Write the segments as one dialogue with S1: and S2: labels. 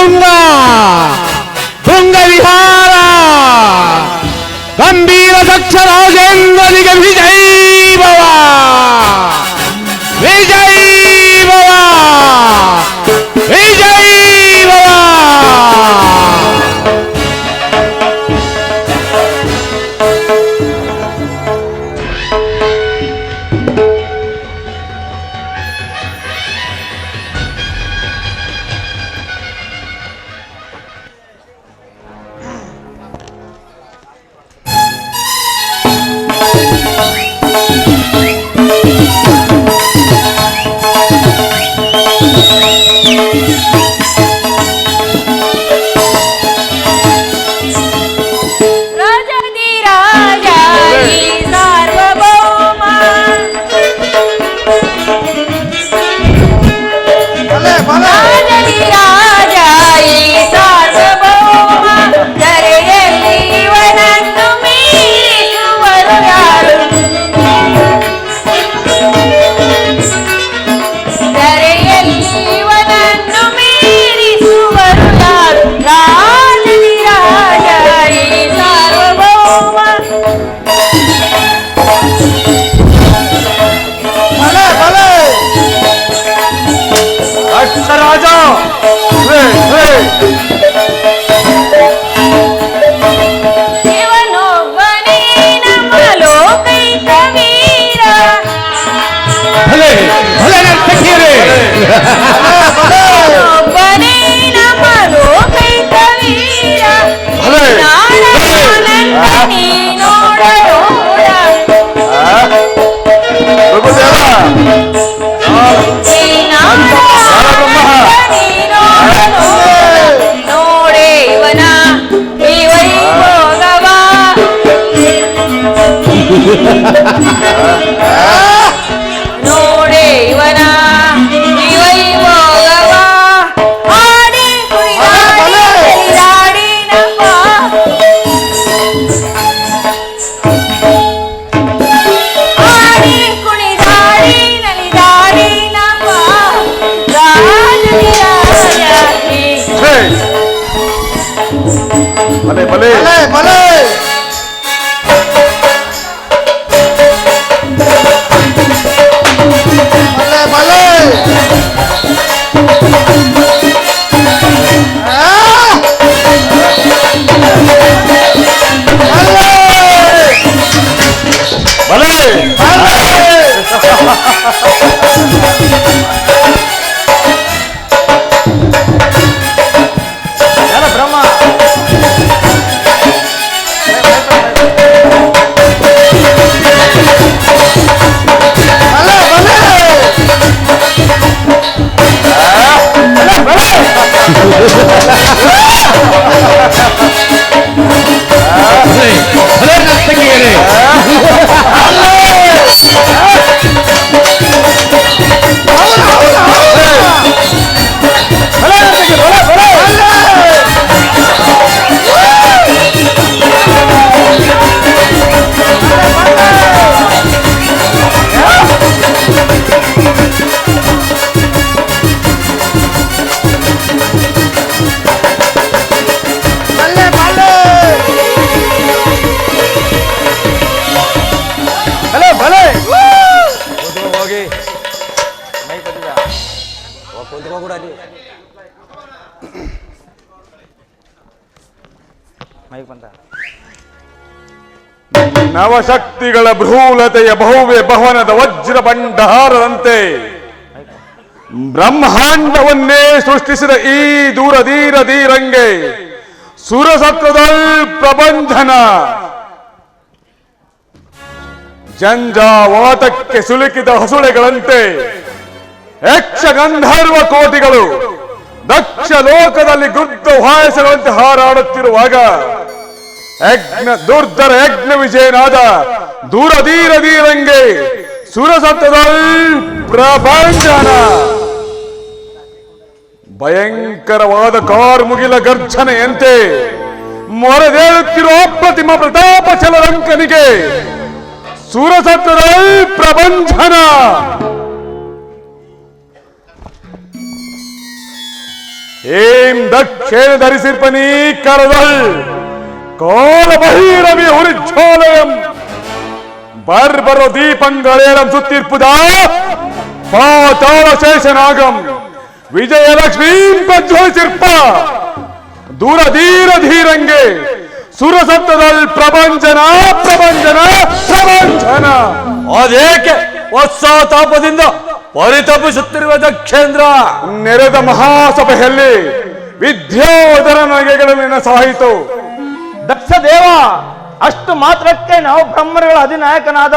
S1: ತುಂಗ ತುಂಗ ವಿಹಾರ ಗಂಭೀರ ದಕ್ಷ ರಾಜೇಂದ್ರನಿಗೆ ವಿಜಯ್ ಭವ ವಿಜಯ್ ಭವ ವಿಜಯ್ ಭವ.
S2: ನೋಡೆ ಇವನ ವೈಭೋಗವ ಆಡಿ ಕುಣಿದಾಡಿ ನಮ್ಮ ಆಡಿ ಕುಣಿದಾಡಿ ನಲಿದಾಡಿ ನಮ್ಮ
S3: ಭಲೆ ಭಲೆ ಭಲೆ ನವಶಕ್ತಿಗಳ ಭ್ರೂಲತೆಯ ಭವ್ಯ ಭವನದ ವಜ್ರ ಭಂಡಾರದಂತೆ ಬ್ರಹ್ಮಾಂಡವನ್ನೇ ಸೃಷ್ಟಿಸಿದ ಈ ಧೀರಂಗೆ ಸುರಸತ್ವದಲ್ ಪ್ರಬಂಧನ ಜಂಜಾವಾತಕ್ಕೆ ಸಿಲುಕಿದ ಹಸುಳೆಗಳಂತೆ ಯಕ್ಷ ಗಂಧರ್ವ ಕೋಟಿಗಳು ದಕ್ಷ ಲೋಕದಲ್ಲಿ ಗುದ್ದ ವಾಯಸಗಳಂತೆ ಹಾರಾಡುತ್ತಿರುವಾಗ ದುರ್ಧರ ಯಜ್ಞ ವಿಜಯನಾದ ಧೀರಂಗೆ ಸುರಸತ್ವದಲ್ ಪ್ರಪಂಚನ ಭಯಂಕರವಾದ ಕಾರ್ಮುಗಿಲ ಗರ್ಜನೆಯಂತೆ ಮೊರೆದೇಳುತ್ತಿರುವ ಅಪ್ರತಿಮ ಪ್ರತಾಪ ಚಲರಂಕನಿಗೆ ಸುರಸತ್ವದಲ್ ಪ್ರಪಂಚನ. ಏಂ ದಕ್ಷೇಣ ಧರಿಸಿರ್ಪನೀ ಕರದಲ್ ಕೋಲ ಬಹಿರವಿ ಉರಿಜ್ವಾಲಯಂ ಬರ್ಬರೋ ದೀಪಂಗಳೇಳಂ ಸುತ್ತಿರ್ಪುದ ಪಾತಾಳ ಶೇಷನಾಗಂ ವಿಜಯಲಕ್ಷ್ಮೀಂ ಪ್ರಜ್ವಲಿಸಿರ್ಪ ದೂರ ಧೀರ ಧೀರಂಗೆ ಸುರಸಪ್ತದಲ್ ಪ್ರಪಂಚನ ಪ್ರಪಂಚನ ಪ್ರಪಂಚನ.
S1: ಅದೇಕೆ ಪಶ್ಚಾತ್ತಾಪದಿಂದ ಪರಿತಪಿಸುತ್ತಿರುವ ದಕ್ಷೇಂದ್ರ?
S3: ನೆರೆದ ಮಹಾಸಭೆಯಲ್ಲಿ ವಿದ್ಯೋಧರ ನಗೆಗಳನ್ನು ಸಾಯಿತು.
S4: ದಕ್ಷ ದೇವ, ಅಷ್ಟು ಮಾತ್ರಕ್ಕೆ ನಾವು ಬ್ರಹ್ಮರುಗಳ ಅಧಿನಾಯಕನಾದ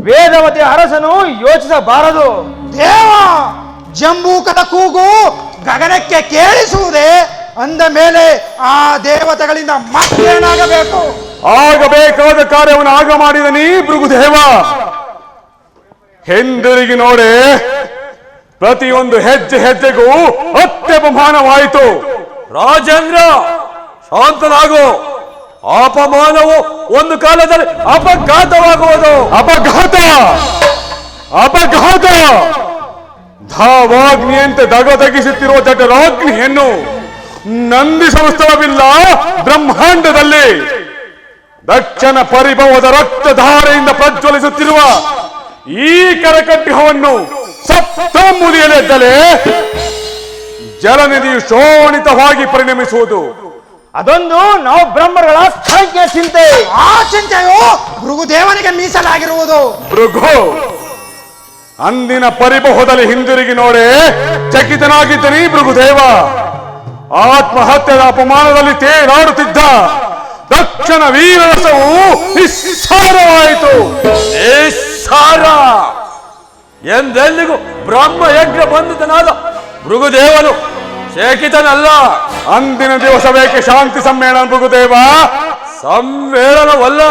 S4: ವೇದವತಿ ಅರಸನು ಯೋಚಿಸಬಾರದು.
S5: ದೇವ, ಜಂಬೂಕದ ಕೂಗು ಗಗನಕ್ಕೆ ಕೇಳಿಸುವುದೇ? ಅಂದ ಮೇಲೆ ಆ ದೇವತೆಗಳಿಂದ ಮತ್ತೇನಾಗಬೇಕು?
S3: ಆಗಬೇಕಾದ ಕಾರ್ಯವನ್ನು ಆಗ ಮಾಡಿದ ನೀ ಭೃಗುದೇವ. ಹಿಂದಿರುಗಿ ನೋಡೆ, ಪ್ರತಿಯೊಂದು ಹೆಜ್ಜೆ ಹೆಜ್ಜೆಗೂ ಅತ್ಯಪಮಾನವಾಯಿತು.
S1: ರಾಜೇಂದ್ರ, ಶಾಂತನಾಗು. ಅಪಮಾನವು ಒಂದು ಕಾಲದಲ್ಲಿ ಅಪಘಾತವಾಗುವುದು.
S3: ಅಪಘಾತ ಅಪಘಾತ ಧಾವಾಗ್ನಿಯಂತೆ ದಗದಗಿಸುತ್ತಿರುವ ಜಠರಾಗ್ನಿಯನ್ನು ನಂದಿ ಸಂಸ್ಥಳವಿಲ್ಲ ಬ್ರಹ್ಮಾಂಡದಲ್ಲಿ. ದಕ್ಷನ ಪರಿಭವದ ರಕ್ತಧಾರೆಯಿಂದ ಪ್ರಜ್ವಲಿಸುತ್ತಿರುವ ಈ ಕರಕಟ್ಟಿಹವನ್ನು ಸಪ್ತ ಮುದಿಯಲೆದ್ದಲೇ ಜಲನಿಧಿಯು ಶೋಣಿತವಾಗಿ ಪರಿಣಮಿಸುವುದು.
S4: ಅದೊಂದು ನಾವು ಬ್ರಹ್ಮರುಗಳ ಸಂಖ್ಯೆ ಚಿಂತೆ.
S5: ಆ ಚಿಂತೆಯು ಭೃಗುದೇವನಿಗೆ ಮೀಸಲಾಗಿರುವುದು.
S3: ಭೃಗು, ಅಂದಿನ ಪರಿಬಹುದಲ್ಲಿ ಹಿಂದಿರುಗಿ ನೋಡೆ, ಚಕಿತನಾಗಿದ್ದನಿ ಭೃಗುದೇವ. ಆತ್ಮಹತ್ಯೆಯ ಅಪಮಾನದಲ್ಲಿ ತೇಲಾಡುತ್ತಿದ್ದ ದಕ್ಷನ ವೀರರಸವು ನಿಸ್ಸಾರವಾಯಿತು.
S1: ನಿಸ್ಸಾರ ಎಂದೆಲ್ಲಿಗೂ ಬ್ರಹ್ಮ ಯಜ್ಞ ಬಂಧಿತನಾದ ಭೃಗುದೇವನು ಶೇಖಿತನಲ್ಲ.
S3: ಅಂದಿನ ದಿವಸ ಬೇಕೆ ಶಾಂತಿ ಸಮ್ಮೇಳನ ಭೃಗುದೇವ?
S1: ಸಮ್ಮೇಳನವಲ್ಲ,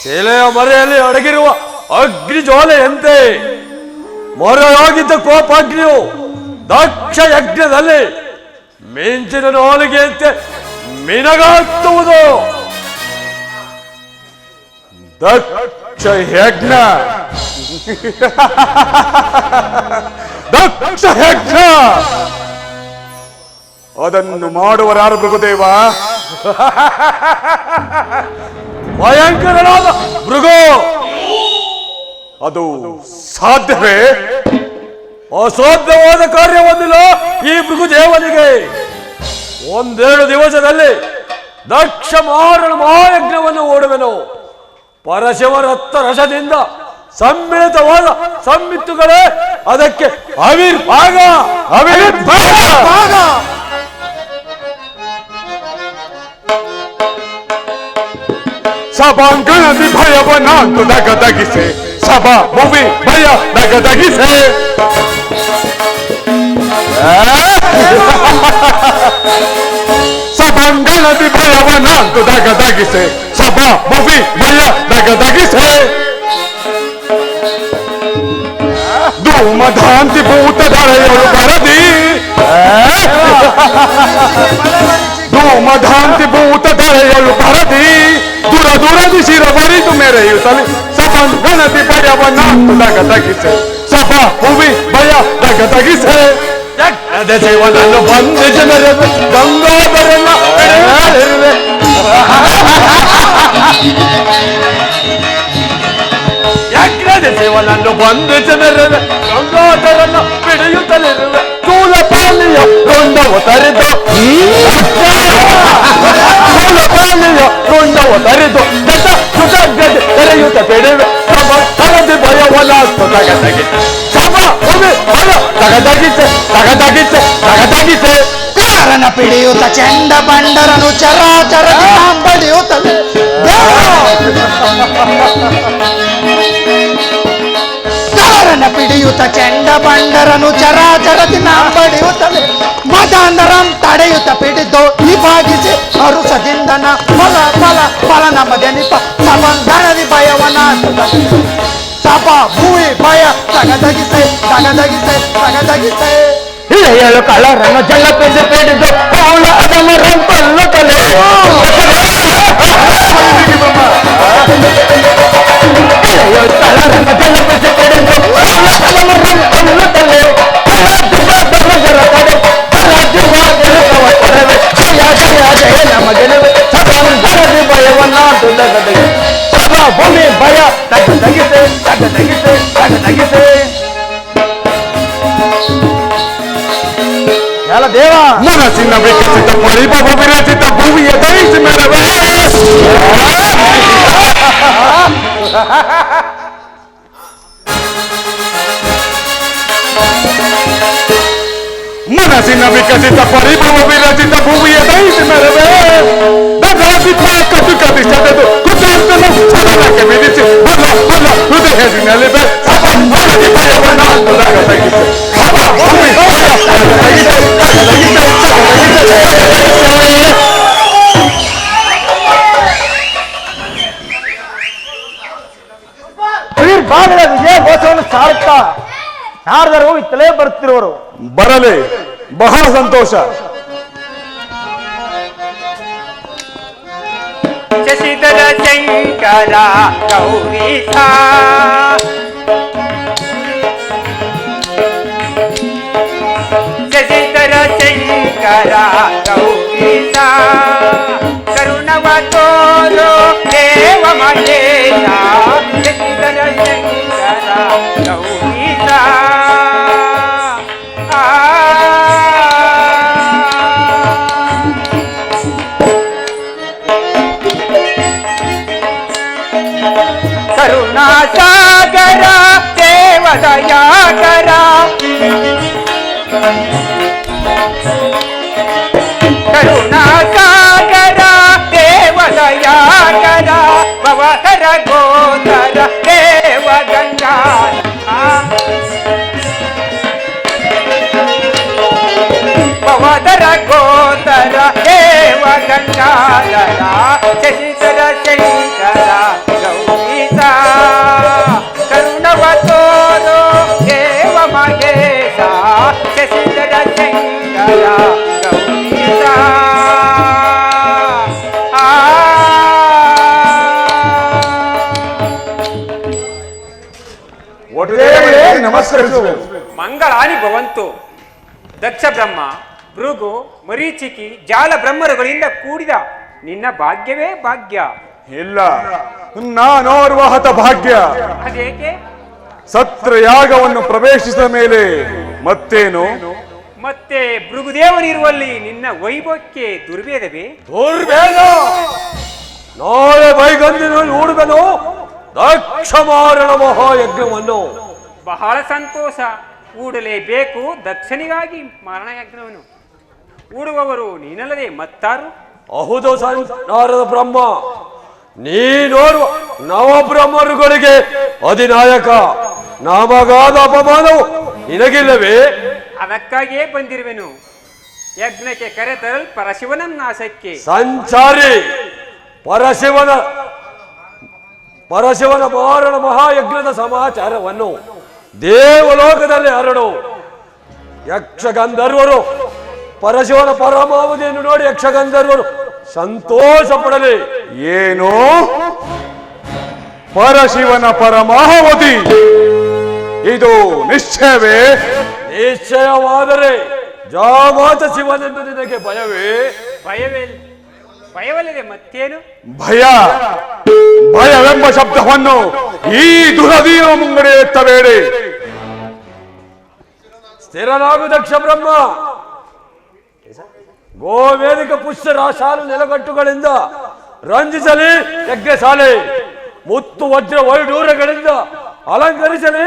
S1: ಶಿಲೆಯ ಮರೆಯಲ್ಲಿ ಅಡಗಿರುವ ಅಗ್ನಿ ಜ್ವಾಲೆಯಂತೆ ಮೊರೆಯಾಗಿದ್ದ ಕೋಪಾಗ್ನಿಯು ದಕ್ಷ ಯಜ್ಞದಲ್ಲಿ ಮಿಂಚಿನ ನಾಲಿಗೆಯಂತೆ ಮಿನಗಾತ್ತುವುದು.
S3: ದಕ್ಷ ಯಜ್ಞ ದಕ್ಷ ಯಜ್ಞ ಅದನ್ನು ಮಾಡುವರಾರು ಭೃಗುದೇವ?
S1: ಭಯಂಕರನಾದ ಭೃಗು,
S3: ಅದು ಸಾಧ್ಯವೇ?
S1: ಅಸಾಧ್ಯವಾದ ಕಾರ್ಯವೊಂದಿಲ್ಲ ಈ ಭೃಗುದೇವನಿಗೆ. ಒಂದೆರಡು ದಿವಸದಲ್ಲಿ ದಕ್ಷ ಮಾರಣ ಮಹಾಯಜ್ಞವನ್ನು ಓಡುವೆನು. ಪರಶಿವರತ್ತ ರಸದಿಂದ ಸಮ್ಮಿಳಿತವಾದ ಸಮ್ಮಿತ್ತುಗಳೇ ಅದಕ್ಕೆ ಆವಿರ್ಭಾಗ.
S5: ಭಾಗ
S3: ಸಭಾಂಗಣದಿ ಭಯವನಾಂತು ದಗದಗಿಸೆ, ಸಭಾ ಭುವಿ ಭಯ ದಗದಗಿಸೆ. ಸಭಾಂಗಣದಿ ಭಯವನಾಂತು ದಗದಗಿಸೆ, ಸಭಾ ಭುವಿ ಭಯ ದಗದಗಿಸೆ. ಧೂಮಧಾಂತಿ ಭೂತ ಧರೆಯಳು ಬರದಿ, ಧೂಮಧಾಂತಿ ಭೂತ ಧರೆಯಳು ಬರದಿ. ದುರ ದುರದಿ ಶಿರ ಬರಿದು ಮೆರೆಯುತ್ತಲೇ ಸಭಾಂಗಣದಿ ಭಯವನಾಂತು ದಗದಗಿಸೆ, ಸಭಾ ಭುವಿ ಭಯ ದಗದಗಿಸೆ.
S1: ಶಿವನನ್ನು ಬಂಧಿಸಿ ಮೆರೆದು ಗಂಗಾಧರನ ಬಿಡುತ್ತಲಿರುವೆ. ಯಜ್ಞದ ಶಿವನನ್ನು ಬಂಧಿಸಿ ಮೆರೆದು ಗಂಗಾಧರನ ಬಿಡಿಯುತ್ತಲಿರುವೆ. ಸ್ಥೂಲ ಪಾಲಿಯ ರುಂಡವು ತರಿದು, ಸ್ಥೂಲ ಪಾಲಿಯ ರುಂಡವು ತರಿದು ದಶ ಸುತಗ್ಗದೆ ತೆರೆಯುತ್ತ ಬಿಡುವೆ. ಸಭ ತರದಿ ಭಯವನಾಸ್ತು ತಗದಗಿ, ಸಭ ಭೂಮಿ ಭಯ ತಗದಗಿಸೆ ತಗದಗಿಸೆ ತಗದಗಿಸೆ.
S5: ಕಾರಣ ಪಿಡಿಯುತ್ತ ಚಂಡ ಬಂಡರನು ಚರಾಚರ ಬಡಿಯುತ್ತದೆ. ಕಾರಣ ಪಿಡಿಯುತ್ತ ಚಂಡ ಬಂಡರನು ಚರಾಚರದಿ ಬಡಿಯುತ್ತದೆ. ಮದಾಂಧರಂ ತಡೆಯುತ್ತ ಪಿಡಿದು ವಿಭಾಗಿಸಿ ಅರುಸದಿಂದನ ಫಲ ಫಲ ಫಲ ನಮದೆನಿಪ ಸಭಂಗಣದಿ ಭಯವನ ಸಭಾ ಭೂಮಿ ಭಯ ತಗದಗಿಸೆ ತಗದಗಿಸೆ ತಗದಗಿಸೆ.
S4: ಇಳೆಯಳು ಕಳರನ್ನು ಜಲಪಿಸಿ ಪಿಡಿದು ಅವಳ ಅದಮರಂ ಕೊಲ್ಲುತ್ತಲೇ. ಇಳೆಯಳು ಕಳರನ್ನು ಜಲಪಿಸಿ ಪಿಡಿದು ಅವಳ ಅದಮರಂ ಕೊಲ್ಲುತ್ತಲೇ. ಕಡೆ ತಗ್ಗಿಸಿ ಎಲ್ಲ ದೇವ
S3: ಮನಸ್ಸಿನ ವಿಕಸಿತ ಪರಿಭವ ವಿರಚಿತ ಭೂಮಿಯ ದಯಿಸಿ ಮೇಲವೇ ಮನಸ್ಸಿನ ವಿಕಸಿತ ಪರಿಭವ ವಿರಚಿತ ಭೂಮಿಯ ದಯಿಸಿ ಮೇಲವೇ ಕಟ್ಟು ಕಟ್ಟಿಸದು ಕುತಂತ್ರನು ಸದನಕ್ಕೆ ವಿಧಿಸಿ ಬಲ್ಲ ಬಲ್ಲ ಹೃದಯದಲ್ಲಿ
S4: ಭಾಗದ ವಿಜಯಘೋಷವನ್ನು ಸಾರುತ್ತಾ ನಾರದರು ಇತ್ತಲೇ ಬರುತ್ತಿರುವರು.
S3: ಬರಲಿ, ಬಹಳ ಸಂತೋಷ.
S1: ಶಶಿಧರ ಶಂಕರ ಗೌರೀಶ ಶಶಿಧರ ಶಂಕರ ಗೌರೀಶ ಕರುಣವ ತೋರೋ ದೇವ ಮಹೇಶ ಶಶಿಧರ ಶಂಕರ ಗೌರೀಶ ಕರುಣಾಸಾಗರ ದೇವದಯಾಕರ ಕರುಣಾಸಾಗರ ದೇವದಯಾಕರ ಭವಹರ ಗೋಚರ ದೇವಗಂಗಾಧರ ಭವಧರ ಗೋಚರ ದೇವಗಂಗಾಧರ ಶಶಿಧರ ಶಂಕರ ಗೌರೀಶ ಕರುಣವ ತೋರೋ ದೇವ ಮಹೇಶ ಶಶಿಧರ ಶಂಕರ ಗೌರೀಶ
S3: ನಮಸ್ಕರಿಸುವೆ.
S1: ಮಂಗಳಾನಿ ಭವಂತು. ದಕ್ಷ ಬ್ರಹ್ಮ, ಭೃಗು, ಮರೀಚಿಕಿ, ಜಾಲ ಬ್ರಹ್ಮರುಗಳಿಂದ ಕೂಡಿದ ನಿನ್ನ ಭಾಗ್ಯವೇ ಭಾಗ್ಯ.
S3: ಇಲ್ಲ, ನಾನೋರ್ವ ಹತ ಭಾಗ್ಯ.
S1: ಅದೇಕೆ?
S3: ಸತ್ರಯಾಗವನ್ನು ಪ್ರವೇಶಿಸಿದ ಮೇಲೆ ಮತ್ತೇನು?
S1: ಮತ್ತೆ ಭೃಗುದೇವನಿರುವಲ್ಲಿ ನಿನ್ನ ವೈಭವಕ್ಕೆ ದುರ್ವೇದವೇ?
S6: ದುರ್ವೇದ ನಾಳೆ ಬೈಗಂದಿನಲ್ಲಿ ಹೂಡುವೆನು ದಕ್ಷ ಮಾರಣ ಮಹಾಯಜ್ಞವನ್ನು.
S1: ಬಹಳ ಸಂತೋಷ. ಹೂಡಲೇಬೇಕು ದಕ್ಷನಿಗಾಗಿ ಮರಣಯಜ್ಞವನ್ನು. ಹೂಡುವವರು ನೀನಲ್ಲದೆ ಮತ್ತಾರು?
S6: ಅಹುದು ನಾರದ ಬ್ರಹ್ಮ, ನೀನೋರ್ವ ನವಬ್ರಹ್ಮರುಗಳಿಗೆ ಅಧಿನಾಯಕ. ನಮಗಾದ ಅಪಮಾನವು ನಿನಗಿಲ್ಲವೇ?
S1: ಅದಕ್ಕಾಗಿಯೇ ಬಂದಿರುವೆನು. ಯಜ್ಞಕ್ಕೆ ಕರೆತರಲ್ ಪರಶಿವನ ನಾಶಕ್ಕೆ.
S6: ಸಂಚಾರಿ, ಪರಶಿವನ ಮಾರಣ ಮಹಾಯಜ್ಞದ ಸಮಾಚಾರವನ್ನು ದೇವಲೋಕದಲ್ಲಿ ಹರಡು. ಯಕ್ಷಗಂಧರ್ವರು ಪರಶಿವನ ಪರಮಾವಧಿಯನ್ನು ನೋಡಿ ಯಕ್ಷಗಂಧರ್ವರು ಸಂತೋಷ ಪಡಲಿ.
S3: ಏನು? ಪರಶಿವನ ಪರಮಾವಧಿ? ಇದು ನಿಶ್ಚಯವೇ?
S6: ನಿಶ್ಚಯವಾದರೆ ಜಾಮಾತ ಶಿವನೆಂದು ನಿನಗೆ ಭಯವೇ?
S1: ಭಯವಲ್ಲದೆ ಮತ್ತೇನು?
S3: ಭಯವೆಂಬ ಶಬ್ದವನ್ನು ಈ ದುರದೀನ ಮುಂಗಡೆ ಎತ್ತಬೇಡಿ.
S6: ಸ್ಥಿರನಾಗು ದಕ್ಷ ಬ್ರಹ್ಮ. ಗೋವೇದಿಕ ಪುಷ್ಯ ರಾಶಾಲು ನೆಲಗಟ್ಟುಗಳಿಂದ ರಂಜಿಸಲಿ ಯಜ್ಞಶಾಲೆ. ಮುತ್ತು ವಜ್ರ ವೈಡೂರಗಳಿಂದ ಅಲಂಕರಿಸಲಿ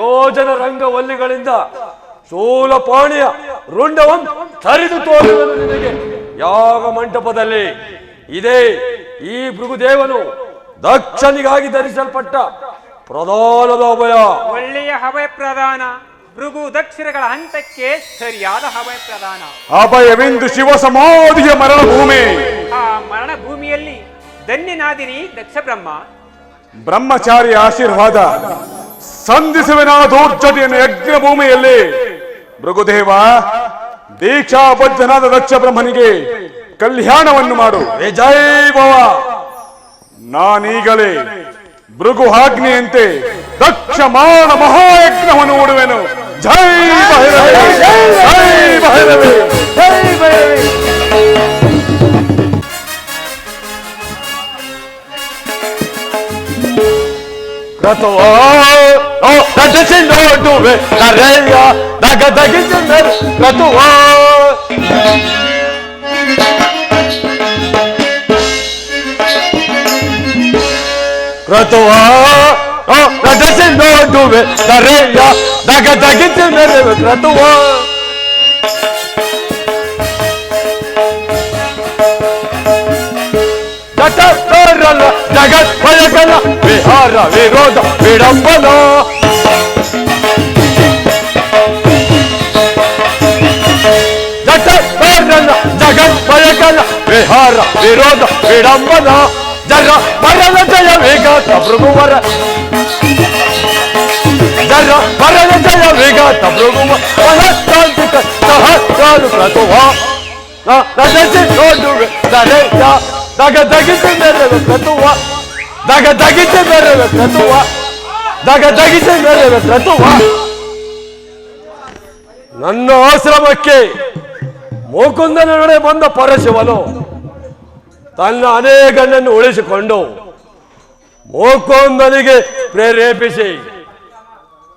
S6: ಯೋಜನ ರಂಗವಲ್ಲಿಗಳಿಂದ. ಶೂಲಪಾಣಿಯ ರುಂಡವಂ ಸರಿದು ತೋರುವುದು ನಿನಗೆ ಯಾಗ ಮಂಟಪದಲ್ಲಿ. ಇದೇ ಈ ಭೃಗುದೇವನು ದಕ್ಷನಿಗಾಗಿ ಧರಿಸಲ್ಪಟ್ಟ ಪ್ರಧಾನದ ಅಭಯ.
S1: ಒಳ್ಳೆಯ ಅಭಯ ಪ್ರದಾನ. ಭೃಗು ದಕ್ಷಿಣಗಳ ಹಂತಕ್ಕೆ ಸರಿಯಾದ ಅಭಯ ಪ್ರದಾನ.
S3: ಅಭಯವೆಂದು ಶಿವ ಸಮಾಧಿಯ ಮರಣ ಭೂಮಿ.
S1: ಆ ಮರಣ ಭೂಮಿಯಲ್ಲಿ ಧನ್ಯನಾದಿನಿ ದಕ್ಷ ಬ್ರಹ್ಮ.
S3: ಬ್ರಹ್ಮಚಾರಿ ಆಶೀರ್ವಾದ ಸಂಧಿಸುವೆನ ದೌರ್ಜನ್ಯನ ಯಜ್ಞ ಭೂಮಿಯಲ್ಲಿ. ಭೃಗುದೇವ, ದೀಕ್ಷಾಬದ್ಧನಾದ ದಕ್ಷ ಬ್ರಹ್ಮನಿಗೆ ಕಲ್ಯಾಣವನ್ನು ಮಾಡು.
S6: ಜೈ ಭವ.
S3: ನಾನೀಗಲೇ ಭೃಗು ಆಜ್ಞೆಯಂತೆ ದಕ್ಷ ಮಾರಣ ಮಹಾಯಜ್ಞವನ್ನು ಹೂಡುವೆನು. ಜೈ ಭೈರವಿ, ಜೈ ಭೈರವಿ, ಜೈ ಭೈರವಿ.
S6: ಕ್ರತುವಾ ನಟಿಸಿ ನೋಡುವೆ ನರೆಯ ದಗ ದಗಿಸಿ ಕತುವ ಕ್ರತುವ ನಟಿಸಿ ನೋಡುವೆ ನರೆಯ ದಗ ದಗಿಸಿ ಕ್ರತುವ ಜಗತ್ ಭಯಗಲ ವಿಹಾರ ವಿರೋಧ ವಿಡಂಬನ ಜಗತ್ ಭಯಗಲ ವಿಹಾರ ವಿರೋಧ ವಿಡಂಬನ ಜರ ಮರಣ ಜಯ ವಿಘಾತ ಭೃಗುವರ ಜರ ಮರಣ ಜಯ ವಿಘಾತ ಭೃಗುವ ಮನಸ್ತಾಂತಿಕ ಸಹಸ್ರಾರು ಕ್ರತುವ ನಟಿಸಿ ನೋಡುವೆ ನರೆಯ ದಗ ದಗಿಸಿ ಮೇರೆವೆ ಕ್ರತುವ ದಗ ದಗಿಸಿ ಮೇರೆವೆ ಕ್ರತುವ ದಗ ದಗಿಸಿ ಮೇರೆವೆ ಕ್ರತುವ ನನ್ನ ಆಶ್ರಮಕ್ಕೆ ಮುಕುಂದನೊಡನೆ ಬಂದ ಪರಶಿವನು ತನ್ನ ಅನೇಕನನ್ನು ಉಳಿಸಿಕೊಂಡು ಮುಕುಂದನಿಗೆ ಪ್ರೇರೇಪಿಸಿ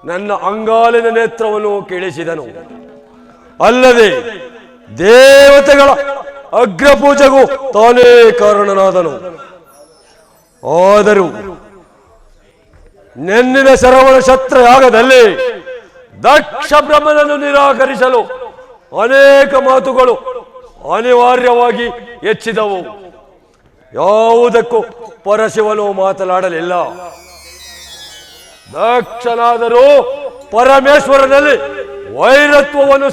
S6: ನನ್ನ ಅಂಗಾಲಿನ ನೇತ್ರವನ್ನು ಕೀಳಿಸಿದನು. ಅಲ್ಲದೆ ದೇವತೆಗಳ ಅಗ್ರಪೂಜೆಗೂ ತಾನೇ ಕಾರಣನಾದನು. ಆದರೂ ನೆನ್ನಿನ ಶ್ರವಣ ಛತ್ರಯಾಗದಲ್ಲಿ ದಕ್ಷ ಬ್ರಹ್ಮನನ್ನು ನಿರಾಕರಿಸಲು ಅನೇಕ ಮಾತುಗಳು ಅನಿವಾರ್ಯವಾಗಿ ಹೆಚ್ಚಿದವು. ಯಾವುದಕ್ಕೂ ಪರಶಿವನು ಮಾತನಾಡಲಿಲ್ಲ. ದಕ್ಷನಾದರೂ ಪರಮೇಶ್ವರನಲ್ಲಿ ವೈರತ್ವವನ್ನು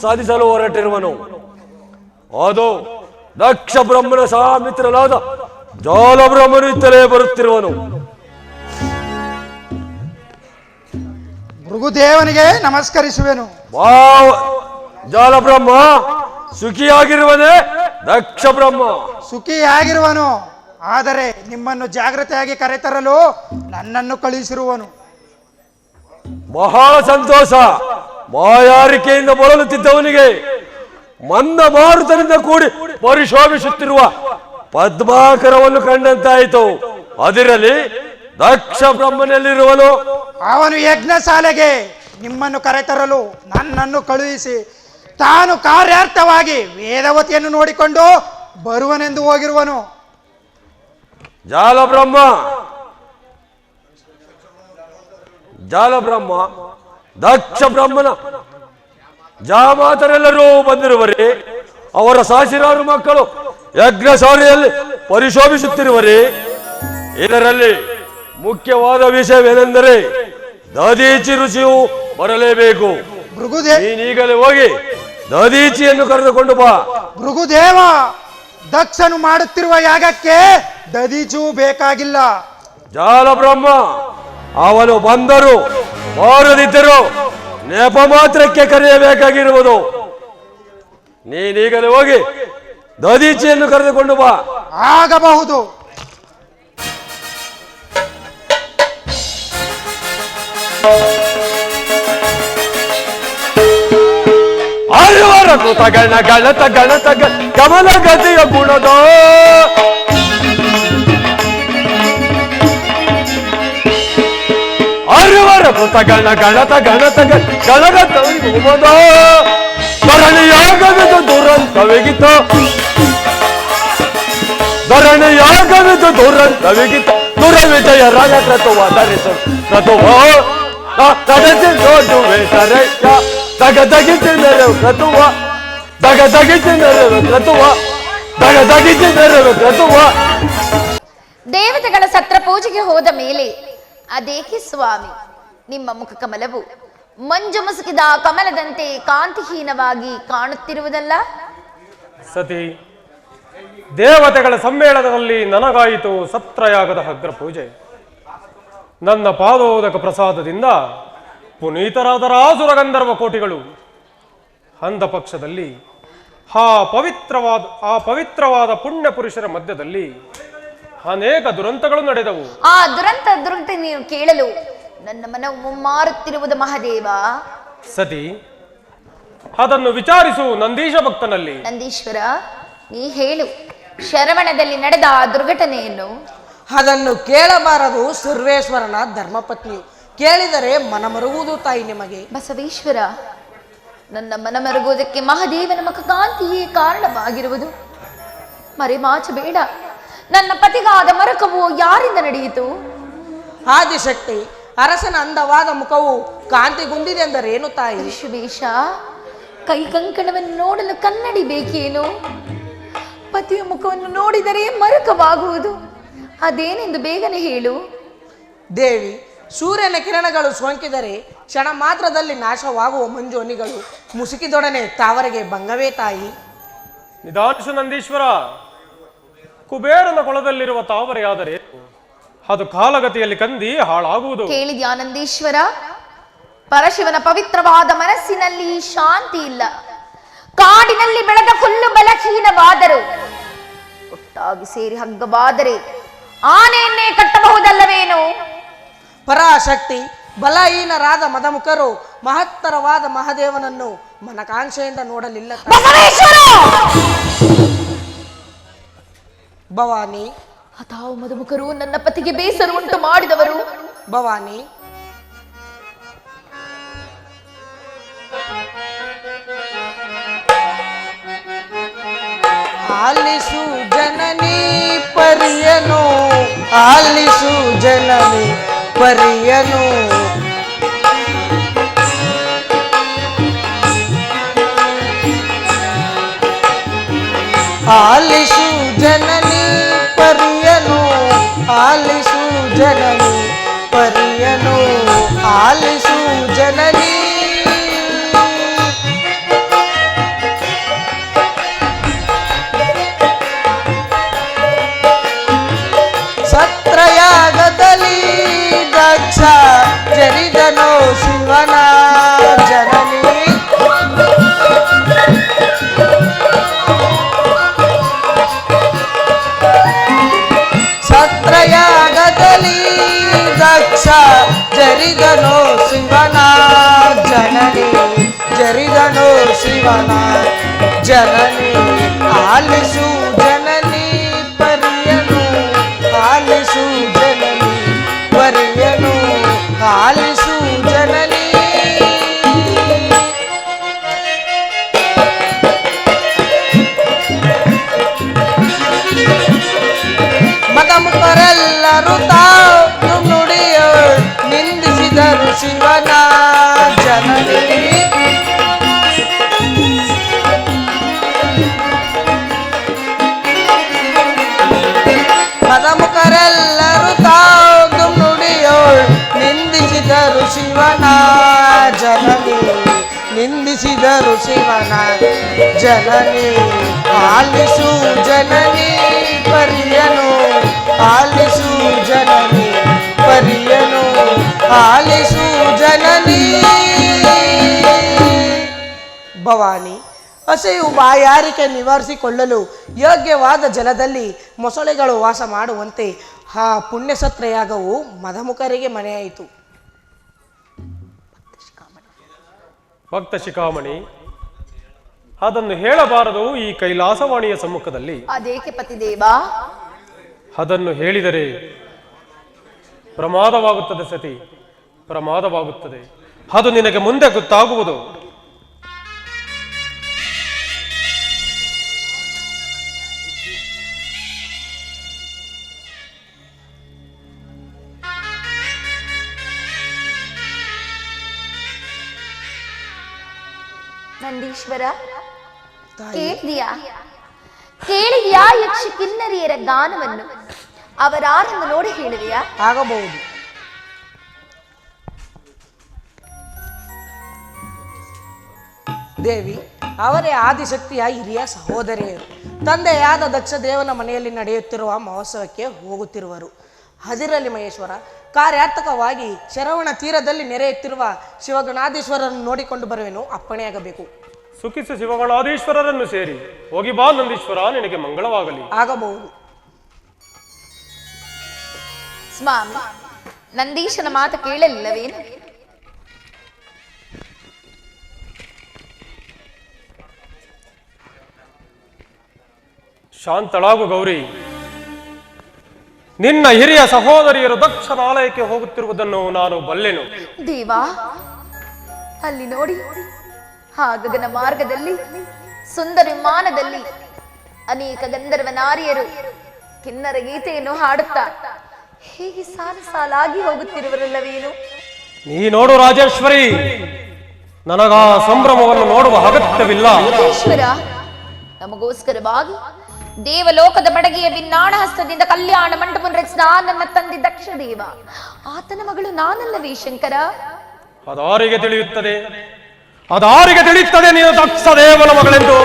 S6: ಸಾಧಿಸಲು ಹೊರಟಿರುವನು. ಅದು ದಕ್ಷ ಬ್ರಹ್ಮನ ಸಹಮಿತ್ರನಾದ ಜಾಲಬ್ರಹ್ಮನು ಇತ್ತಲೇ ಬರುತ್ತಿರುವನು.
S5: ಭೃಗುದೇವನಿಗೆ ನಮಸ್ಕರಿಸುವೆನು.
S6: ಜಾಲಬ್ರಹ್ಮ ಸುಖಿಯಾಗಿರುವನೇ ದಕ್ಷ ಬ್ರಹ್ಮ
S5: ಸುಖಿಯಾಗಿರುವನು. ಆದರೆ ನಿಮ್ಮನ್ನು ಜಾಗ್ರತೆಯಾಗಿ ಕರೆತರಲು ನನ್ನನ್ನು ಕಳುಹಿಸಿರುವನು.
S6: ಬಹಳ ಸಂತೋಷ. ಬಾಯಾರಿಕೆಯಿಂದ ಬಳಲುತ್ತಿದ್ದವನಿಗೆ ಮಂದ ಮಾರುತನಿಂದ ಕೂಡಿ ಪರಿಶೋಭಿಸುತ್ತಿರುವ ಪದ್ಮಾಕರವನ್ನು ಕಂಡಂತಾಯಿತು. ಅದರಲ್ಲಿ ದಕ್ಷ ಬ್ರಹ್ಮನಲ್ಲಿರುವನು.
S5: ಅವನು ಯಜ್ಞಶಾಲೆಗೆ ನಿಮ್ಮನ್ನು ಕರೆತರಲು ನನ್ನನ್ನು ಕಳುಹಿಸಿ ತಾನು ಕಾರ್ಯಾರ್ಥವಾಗಿ ವೇದವತಿಯನ್ನು ನೋಡಿಕೊಂಡು ಬರುವನೆಂದು ಹೋಗಿರುವನು.
S6: ಜಾಲಬ್ರಹ್ಮ ದಕ್ಷ ಬ್ರಹ್ಮನ ಜಾಮಾತರೆಲ್ಲರೂ ಬಂದಿರುವರೇ, ಅವರ ಸಾವಿರಾರು ಮಕ್ಕಳು ಯಜ್ಞಶಾಲೆಯಲ್ಲಿ ಪರಿಶೋಭಿಸುತ್ತಿರುವರೇ. ಇದರಲ್ಲಿ ಮುಖ್ಯವಾದ ವಿಷಯವೇನೆಂದರೆ ದದೀಚಿ ರುಚಿಯು ಬರಲೇಬೇಕು. ನೀನೀಗಲೇ ಹೋಗಿ ದದೀಚಿಯನ್ನು ಕರೆದುಕೊಂಡು ಬಾ.
S5: ಭೃಗುದೇವ, ದಕ್ಷನು ಮಾಡುತ್ತಿರುವ ಯಾಗಕ್ಕೆ ದದೀಚು ಬೇಕಾಗಿಲ್ಲ.
S6: ಜಾಲಬ್ರಹ್ಮ ಅವನು ಬಂದರು ಬಾರದಿದ್ದರು ನೆಪ ಮಾತ್ರಕ್ಕೆ ಕರೆಯಬೇಕಾಗಿರುವುದು. ನೀನೀಗಲೇ ಹೋಗಿ ದದೀಚಿಯನ್ನು ಕರೆದುಕೊಂಡು ಬಾ.
S5: ಆಗಬಹುದು.
S6: ಆಯುವರ ಕೃತ ಗಣ ಗಣತ ಗಣತ ಕಮಲ ಗತಿಯ ಗುಣದ ಆಯುವರ ಕೃತ ಗಣ ಗಣತ ಗಣತ ಗಣಗತ ಹೋಮದ ಧರಣಿಯಾಗವಿದು ದುರಂತವಿಗಿತ ಧರಣಿಯಾಗವಿದು ದುರಂತವಿಗಿತ ದುರವಿಜಯ ರಾಗ ಕ್ರತುವ ಧರಿಸ ಕ್ರತುವ ತಡೆಸಿ ನೋಡುವೆ ಸರಯ್ಯ ದಗದಗಿಸಿ ನೆರವು ಕ್ರತುವ ದಗದಗಿಸಿ ನೆರವು ಕ್ರತುವ ದಗದಗಿಸಿ ನೆರವು ಕ್ರತುವ.
S2: ದೇವತೆಗಳ ಸತ್ರ ಪೂಜೆಗೆ ಹೋದ ಮೇಲೆ ಅದೇಕೆ ಸ್ವಾಮಿ ನಿಮ್ಮ ಮುಖ ಕಮಲವು ಮಂಜು ಮುಸುಕಿದ ಕಮಲದಂತೆ ಕಾಂತಿಹೀನವಾಗಿ ಕಾಣುತ್ತಿರುವುದಲ್ಲ?
S1: ಸತಿ, ದೇವತೆಗಳ ಸಮ್ಮೇಳನದಲ್ಲಿ ನನಗಾಯಿತು ಸತ್ರಯಾಗದ ಅಗ್ರ ಪೂಜೆ. ನನ್ನ ಪಾದೋದಕ ಪ್ರಸಾದದಿಂದ ಪುನೀತರಾದ ರಾಸುರ ಗಂಧರ್ವ ಕೋಟಿಗಳು ಅಂದ ಪಕ್ಷದಲ್ಲಿ ಆ ಪವಿತ್ರವಾದ ಪುಣ್ಯ ಪುರುಷರ ಮಧ್ಯದಲ್ಲಿ ಅನೇಕ ದುರಂತಗಳು ನಡೆದವು.
S2: ಆ ದುರಂತ ನೀವು ಕೇಳಲು ನನ್ನ ಮನವು ಮುಮ್ಮಾರುತ್ತಿರುವುದು ಮಹಾದೇವ.
S1: ಸತಿ, ಅದನ್ನು ವಿಚಾರಿಸು ನಂದೀಶ ಭಕ್ತನಲ್ಲಿ.
S2: ನಂದೀಶ್ವರ, ನೀ ಹೇಳು, ಶರವಣದಲ್ಲಿ ನಡೆದ ಆ ದುರ್ಘಟನೆಯನ್ನು.
S7: ಅದನ್ನು ಕೇಳಬಾರದು ಸರ್ವೇಶ್ವರನ ಧರ್ಮಪತ್ನಿಯು, ಕೇಳಿದರೆ ಮನಮರುಗುವುದು ತಾಯಿ ನಿಮಗೆ.
S2: ಬಸವೇಶ್ವರ, ನನ್ನ ಮನ ಮರುಗುವುದಕ್ಕೆ ಮಹಾದೇವನ ಮುಖಕಾಂತಿಯೇ ಕಾರಣವಾಗಿರುವುದು. ಮರೆಮಾಚಬೇಡ, ನನ್ನ ಪತಿಗಾದ ಮರುಕವು ಯಾರಿಂದ ನಡೆಯಿತು?
S7: ಆದಿಶಕ್ತಿ, ಅರಸನ ಅಂದವಾದ ಮುಖವು ಕಾಂತಿಗುಂದಿದೆಂದರೇನು ತಾಯಿ?
S2: ಋಷಿವೇಶ, ಕೈ ಕಂಕಣವನ್ನು ನೋಡಲು ಕನ್ನಡಿ ಬೇಕೇನು? ಪತಿಯ ಮುಖವನ್ನು ನೋಡಿದರೆ ಮರುಕವಾಗುವುದು, ಅದೇನೆಂದು ಬೇಗನೆ ಹೇಳು.
S7: ದೇವಿ, ಸೂರ್ಯನ ಕಿರಣಗಳು ಸೋಂಕಿದರೆ ಕ್ಷಣ ಮಾತ್ರದಲ್ಲಿ ನಾಶವಾಗುವ ಮಂಜೋನಿಗಳು ಮುಸುಕಿದೊಡನೆ ತಾವರೆಗೆ ಭಂಗವೇ ತಾಯಿ.
S6: ನಿಧಾನಿಸು ನಂದೀಶ್ವರ. ಕುಬೇರನ ಕೊಳದಲ್ಲಿರುವ ತಾವರೆಯಾದರೆ ಅದು ಕಾಲಗತಿಯಲ್ಲಿ ಕಂದಿ ಹಾಳಾಗುವುದು.
S2: ಕೇಳಿದ್ಯಾ ನಂದೀಶ್ವರ? ಪರಶಿವನ ಪವಿತ್ರವಾದ ಮನಸ್ಸಿನಲ್ಲಿ ಶಾಂತಿ ಇಲ್ಲ. ಕಾಡಿನಲ್ಲಿ ಬೆಳೆದ ಹುಲ್ಲು ಬಲಹೀನವಾದರು, ಒಟ್ಟಾಗಿ ಸೇರಿ ಹಗ್ಗವಾದರೆ ಆನೆಯನ್ನೇ ಕಟ್ಟಬಹುದಲ್ಲವೇನು?
S7: ಪರಾಶಕ್ತಿ, ಬಲಹೀನರಾದ ಮದಮುಖರು ಮಹತ್ತರವಾದ ಮಹಾದೇವನನ್ನು ಮನಕಾಂಕ್ಷೆಯಿಂದ ನೋಡಲಿಲ್ಲ. ಭವಾನಿ,
S2: ಹತಾವು ಮಧುಮುಖರು ನನ್ನ ಪತಿಗೆ ಬೇಸರ ಉಂಟು ಮಾಡಿದವರು.
S7: ಭವಾನಿ, ಆಲಿಸು ಜನನಿ ಪರಿಯನು, ಆಲಿಸು ಜನನಿ ಪರಿಯನು, ಆಲಿಸು ಜನನಿ ಪರಿಯನು, ಆಲಿಸು ಜನನಿ ಪರಿಯನು, ಆಲಿಸು ಜನನಿ. ಸತ್ರಯಾಗದಲ್ಲಿ ದಕ್ಷ ಜರಿದನು ಶಿವನ ಜನನಿ, ಸತ್ರಯಾಗದಲ್ಲಿ ದಕ್ಷ ಜರಿದನು ಶಿವನ ಜನನಿ, ಜರಿದನು ಶಿವನ ಜನನಿ, ಆಲಿಸು ಜನನಿ ಪರಿಯನು, ಆಲಿಸು ಜನನಿ ಪರಿಯನು, ಆಲಿಸು ಜನನಿ. ಮದಮುಖರೆಲ್ಲರೂ ತಾವು ನುಡಿಯ ನಿಂದಿಸಿದರು ಶಿವನ ಜನನಿ, ಮದಮುಖರೆಲ್ಲರೂ ತಾವು ನುಡಿಯೋಳ್ ನಿಂದಿಸಿದರು ಶಿವನ ಜನನಿ, ನಿಂದಿಸಿದರು ಶಿವನ ಜನನಿ, ಆಲಿಸು ಜನನಿ ಪರಿಯನು, ಆಲಿಸು ಜನನಿ ಪರಿಯನು, ಆಲಿಸು ಜನನಿ. ಭವಾನಿ, ಹಸಿವು ಬಾಯಾರಿಕೆ ನಿವಾರಿಸಿಕೊಳ್ಳಲು ಯೋಗ್ಯವಾದ ಜಲದಲ್ಲಿ ಮೊಸಳೆಗಳು ವಾಸ ಮಾಡುವಂತೆ ಆ ಪುಣ್ಯಸತ್ರಯಾಗವು ಮದಮುಖರಿಗೆ ಮನೆಯಾಯಿತು.
S6: ಭಕ್ತ ಶಿಖಾಮಣಿ, ಅದನ್ನು ಹೇಳಬಾರದು ಈ ಕೈಲಾಸವಾಣಿಯ ಸಮ್ಮುಖದಲ್ಲಿ.
S2: ಅದೇಕೆ ಪತಿದೇವ?
S6: ಅದನ್ನು ಹೇಳಿದರೆ ಪ್ರಮಾದವಾಗುತ್ತದೆ ಸತಿ, ಪ್ರಮಾದವಾಗುತ್ತದೆ. ಅದು ನಿನಗೆ ಮುಂದೆ ಗೊತ್ತಾಗುವುದು.
S2: ನಂದೀಶ್ವರ, ಕೇಳಿದ್ಯಾ ಕೇಳಿದ್ಯಾ ಯಕ್ಷ ಕಿನ್ನರಿಯರ ಗಾನವನ್ನು? ಅವರಾರೆಂದು ನೋಡಿ ಹೇಳಿದೆಯಾ?
S7: ಆಗಬಹುದು. ದೇವಿ, ಅವರೇ ಆದಿಶಕ್ತಿಯ ಹಿರಿಯ ಸಹೋದರಿಯರು. ತಂದೆಯಾದ ದಕ್ಷ ದೇವನ ಮನೆಯಲ್ಲಿ ನಡೆಯುತ್ತಿರುವ ಮಹೋತ್ಸವಕ್ಕೆ ಹೋಗುತ್ತಿರುವರು. ಹದಿರಲಿ ಮಹೇಶ್ವರ, ಕಾರ್ಯಾರ್ಥಕವಾಗಿ ಶರವಣ ತೀರದಲ್ಲಿ ನೆರೆಯುತ್ತಿರುವ ಶಿವಗಣಾಧೀಶ್ವರರನ್ನು ನೋಡಿಕೊಂಡು ಬರುವೆನು, ಅಪ್ಪಣೆಯಾಗಬೇಕು.
S6: ಸುಖಿಸ ಶಿವಗಣಾಧೀಶ್ವರರನ್ನು ಸೇರಿ ಹೋಗಿ ಬಾ ನಂದೀಶ್ವರ, ನಿನಗೆ ಮಂಗಳವಾಗಲಿ.
S7: ಆಗಬಹುದು.
S2: ಸ್ವಾಮಿ, ನಂದೀಶನ ಮಾತು ಕೇಳಲಿಲ್ಲವೇನು?
S6: ಶಾಂತಳಾಗು ಗೌರಿ. ನಿನ್ನ ಹಿರಿಯ ಸಹೋದರಿಯರು ದಕ್ಷನ ಆಲಯಕ್ಕೆ ಹೋಗುತ್ತಿರುವುದನ್ನು ನಾನು ಬಲ್ಲೆನು.
S2: ದೇವಾ, ಅಲ್ಲಿ ನೋಡಿ, ಆ ಗಗನ ಮಾರ್ಗದಲ್ಲಿ ಸುಂದರ ವಿಮಾನದಲ್ಲಿ ಅನೇಕ ಗಂಧರ್ವ ನಾರಿಯರು ಕಿನ್ನರ ಗೀತೆಯನ್ನು ಹಾಡುತ್ತಾ ಹೇಗೆ ಸಾಲು ಸಾಲಾಗಿ ಹೋಗುತ್ತಿರುವರಲ್ಲವೇನು?
S6: ನೀ ನೋಡು ರಾಜೇಶ್ವರಿ, ನನಗ ಸಂಭ್ರಮವನ್ನು ನೋಡುವ ಅಗತ್ಯವಿಲ್ಲ.
S2: ಈಶ್ವರ, ನಮಗೋಸ್ಕರವಾಗಿ ದೇವಲೋಕದ ಬಡಗಿಯ ಬಿನ್ನಾಣ ಹಸ್ತದಿಂದ ಕಲ್ಯಾಣ ಮಂಟಪವನ್ನು ರಚಿಸಿದ ನನ್ನ ತಂದೆ ದಕ್ಷ ದೇವ, ಆತನ ಮಗಳು ನಾನಲ್ಲವೇ ಶಂಕರ?
S6: ಅದಾರಿಗೆ ತಿಳಿಯುತ್ತದೆ, ಅದಾರಿಗೆ ತಿಳಿಯುತ್ತದೆ ನೀನು ದಕ್ಷ ದೇವನ ಮಗಳೆಂದು?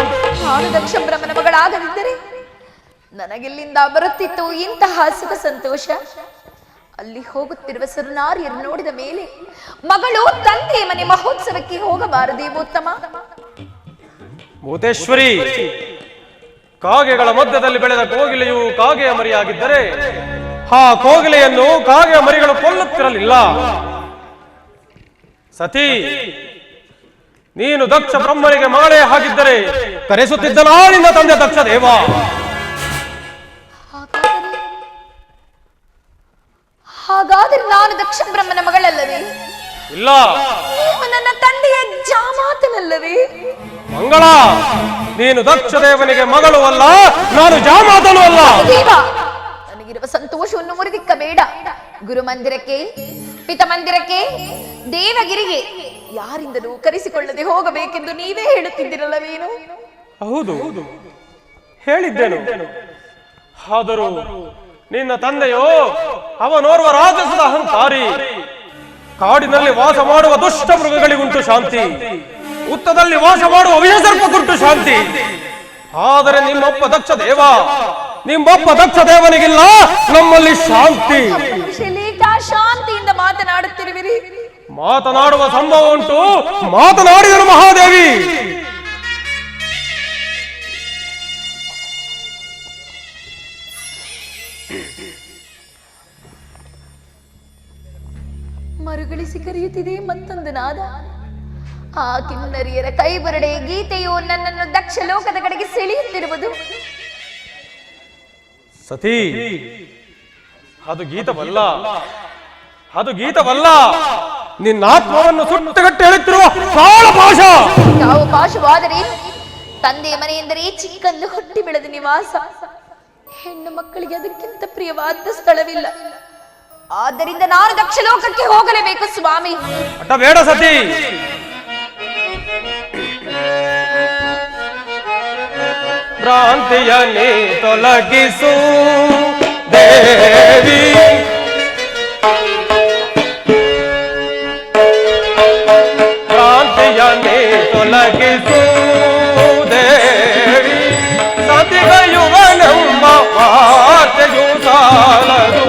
S2: ನಾನು ದಕ್ಷ ಬ್ರಹ್ಮನ ಮಗಳಾಗದಿದ್ದರೆ ನನಗೆಲ್ಲಿಂದ ಬರುತ್ತಿತ್ತು ಇಂತಹ ಸುಖ ಸಂತೋಷ? ಅಲ್ಲಿ ಹೋಗುತ್ತಿರುವ ಸುರನಾರಿಯರು ನೋಡಿದ ಮೇಲೆ ಮಗಳು ತಂದೆ ಮನೆ ಮಹೋತ್ಸವಕ್ಕೆ ಹೋಗಬಾರದೇ ಉತ್ತಮ?
S6: ಭೂತೇಶ್ವರಿ, ಕಾಗೆಗಳ ಮಧ್ಯದಲ್ಲಿ ಬೆಳೆದ ಕೋಗಿಲೆಯು ಕಾಗೆಯ ಮರಿಯಾಗಿದ್ದರೆ ಆ ಕೋಗಿಲೆಯನ್ನು ಕಾಗೆಯ ಮರಿಗಳು ಕೊಲ್ಲುತ್ತಿರಲಿಲ್ಲ. ಸತಿ, ನೀನು ದಕ್ಷ ಬ್ರಹ್ಮನಿಗೆ ಮಗಳೇ ಆಗಿದ್ದರೆ ಕರೆಸುತ್ತಿದ್ದ ನಾಳಿನ ತಂದೆ ದಕ್ಷ ದೇವ.
S2: ಹಾಗಾದರೆ ನಾನು ದಕ್ಷ ಬ್ರಹ್ಮನ ಮಗಳಲ್ಲವೇ?
S6: ಇಲ್ಲ,
S2: ನೀವು ನನ್ನ ತಂದೆಯ ಜಾಮಾತನಲ್ಲವೇ?
S6: ಮಂಗಳ, ನೀನು ದಕ್ಷ ದೇವನಿಗೆ ಮಗಳು ಅಲ್ಲ, ನಾನು ಜಾಮಾತನು ಅಲ್ಲ.
S2: ದೇವ, ನನಗಿರುವ ಸಂತೋಷವನ್ನು ಮುರಿದಿಕ್ಕಬೇಡ. ಗುರು ಮಂದಿರಕ್ಕೆ, ಪಿತ ಮಂದಿರಕ್ಕೆ, ದೇವಗಿರಿಗೆ ಯಾರಿಂದಲೂ ಕರೆಸಿಕೊಳ್ಳದೆ ಹೋಗಬೇಕೆಂದು ನೀವೇ ಹೇಳುತ್ತಿದ್ದಿರಲ್ಲವೇನು?
S6: ಹೌದು, ಹೇಳಿದ್ದೇನು. ಆದರೂ ನಿನ್ನ ತಂದೆಯೋ ಅವನೋರ್ವ ರಾಜಸದ ಅಹಂಕಾರಿ. ಕಾಡಿನಲ್ಲಿ ವಾಸ ಮಾಡುವ ದುಷ್ಟ ಮೃಗಗಳಿಗುಂಟು ಶಾಂತಿ, ಉತ್ತದಲ್ಲಿ ವಾಸ ಮಾಡುವ ವಿಷಸರ್ಪಕ್ಕುಂಟು ಶಾಂತಿ. ಆದರೆ ನಿಮ್ಮಪ್ಪ ದಕ್ಷ ದೇವ, ನಿಮ್ಮಪ್ಪ ದಕ್ಷ ದೇವನಿಗಿಲ್ಲ ನಮ್ಮಲ್ಲಿ ಶಾಂತಿ.
S2: ಶಾಂತಿಯಿಂದ ಮಾತನಾಡುತ್ತಿರುವಿರಿ?
S6: ಮಾತನಾಡುವ ಸಂಭವ ಉಂಟು, ಮಾತನಾಡಿದರು ಮಹಾದೇವಿ.
S2: ಮರುಗಳಿಸಿ ಕರೆಯುತ್ತಿದೆ ಮತ್ತೊಂದು ನಾದ. ಆ ಕಿನ್ನರಿಯರ ಕೈಬರಡೆ ಗೀತೆಯು ನನ್ನನ್ನು ದಕ್ಷ ಲೋಕದ ಕಡೆಗೆ ಸೆಳೆಯುತ್ತಿರುವುದು.
S6: ಸತಿ, ಅದು ಗೀತವಲ್ಲ, ಅದು ಗೀತವಲ್ಲ, ನಿನ್ನ ಆತ್ಮವನ್ನು ಸುಟ್ಟುಗಟ್ಟಿ ಹೇಳುತ್ತಿರುವ ಕಾಳಪಾಶ.
S2: ಯಾವ ಪಾಶವಾದರೆ ತಂದೆ ಮನೆ ಎಂದರೆ ಚಿಕ್ಕಂದು ಹುಟ್ಟಿ ಬೆಳೆದ ನಿವಾಸ. ಹೆಣ್ಣು ಮಕ್ಕಳಿಗೆ ಅದಕ್ಕಿಂತ ಪ್ರಿಯವಾದ ಸ್ಥಳವಿಲ್ಲ. ಆದ್ದರಿಂದ ನಾನು ದಕ್ಷ ಲೋಕಕ್ಕೆ ಹೋಗಲೇಬೇಕು ಸ್ವಾಮಿ.
S6: ಅಟ್ಟ ಬೇಡ ಸತಿ. ಭ್ರಾಂತಿಯನ್ನೇ ತೊಲಗಿಸು ದೇವಿ, ಭ್ರಾಂತಿಯನ್ನೇ ತೊಲಗಿಸು ದೇವಿ. ಸತಿಗಯುವನೆಂಬ ವಾರ್ತೆಯು ಸಾಲದು,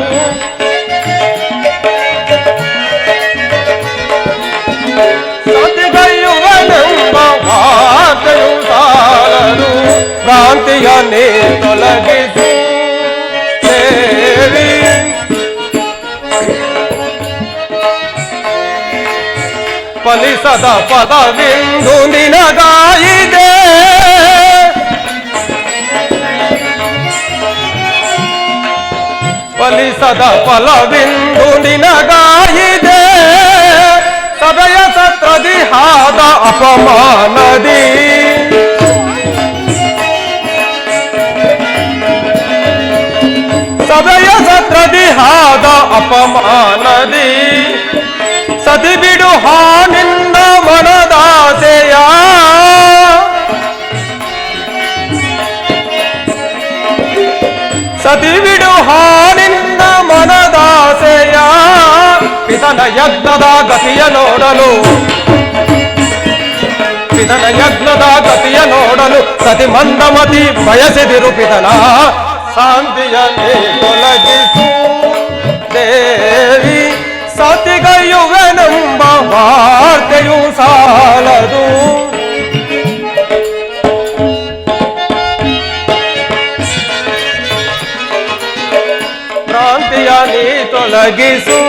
S6: ಸತಿಗಯುವನೆಂಬ ವಾರ್ತೆಯು ಸಾಲದು. ಭ್ರಾಂತಿಯನ್ನೇ ತೊಲಗಿಸು ದೇವಿ. ಫಲಿಸದ ಪದವಿಂದು ನಿನಗಾಯಿದೆ, ಫಲಿಸದ ಫಲವಿಂದು ನಿನಗಾಯಿದೆ. ಸಭೆಯ ಸತ್ರದಿ ಹಾದ ಅಪಮಾನದಿ, ಸಭೆಯ ಸತ್ರದಿ ಹಾದ ಅಪಮಾನದಿ. ಸತಿ ಬಿಡು ನಿನ್ನ ಮನದಾಸೆಯ, ಸತಿ ಬಿಡು ನಿನ್ನ ಮನದಾಸೆಯ. ಪಿತನ ಯಜ್ಞದ ಗತಿಯ ನೋಡಲು, ಪಿತನ ಯಜ್ಞದ ಗತಿಯ ನೋಡಲು ಸತಿ ಮಂದಮತಿ ಬಯಸಿದಿರು ಪಿತನ ಶಾಂತಿಯನ್ನೇ ತೊಲಗಿಸು ದೇವಿ. ಸತಿಗಯುವೆನೆಂಬ ವಾರ್ತೆಯು ಸಾಲದು, ಭ್ರಾಂತಿಯ ನೀ ತೊಲಗಿಸು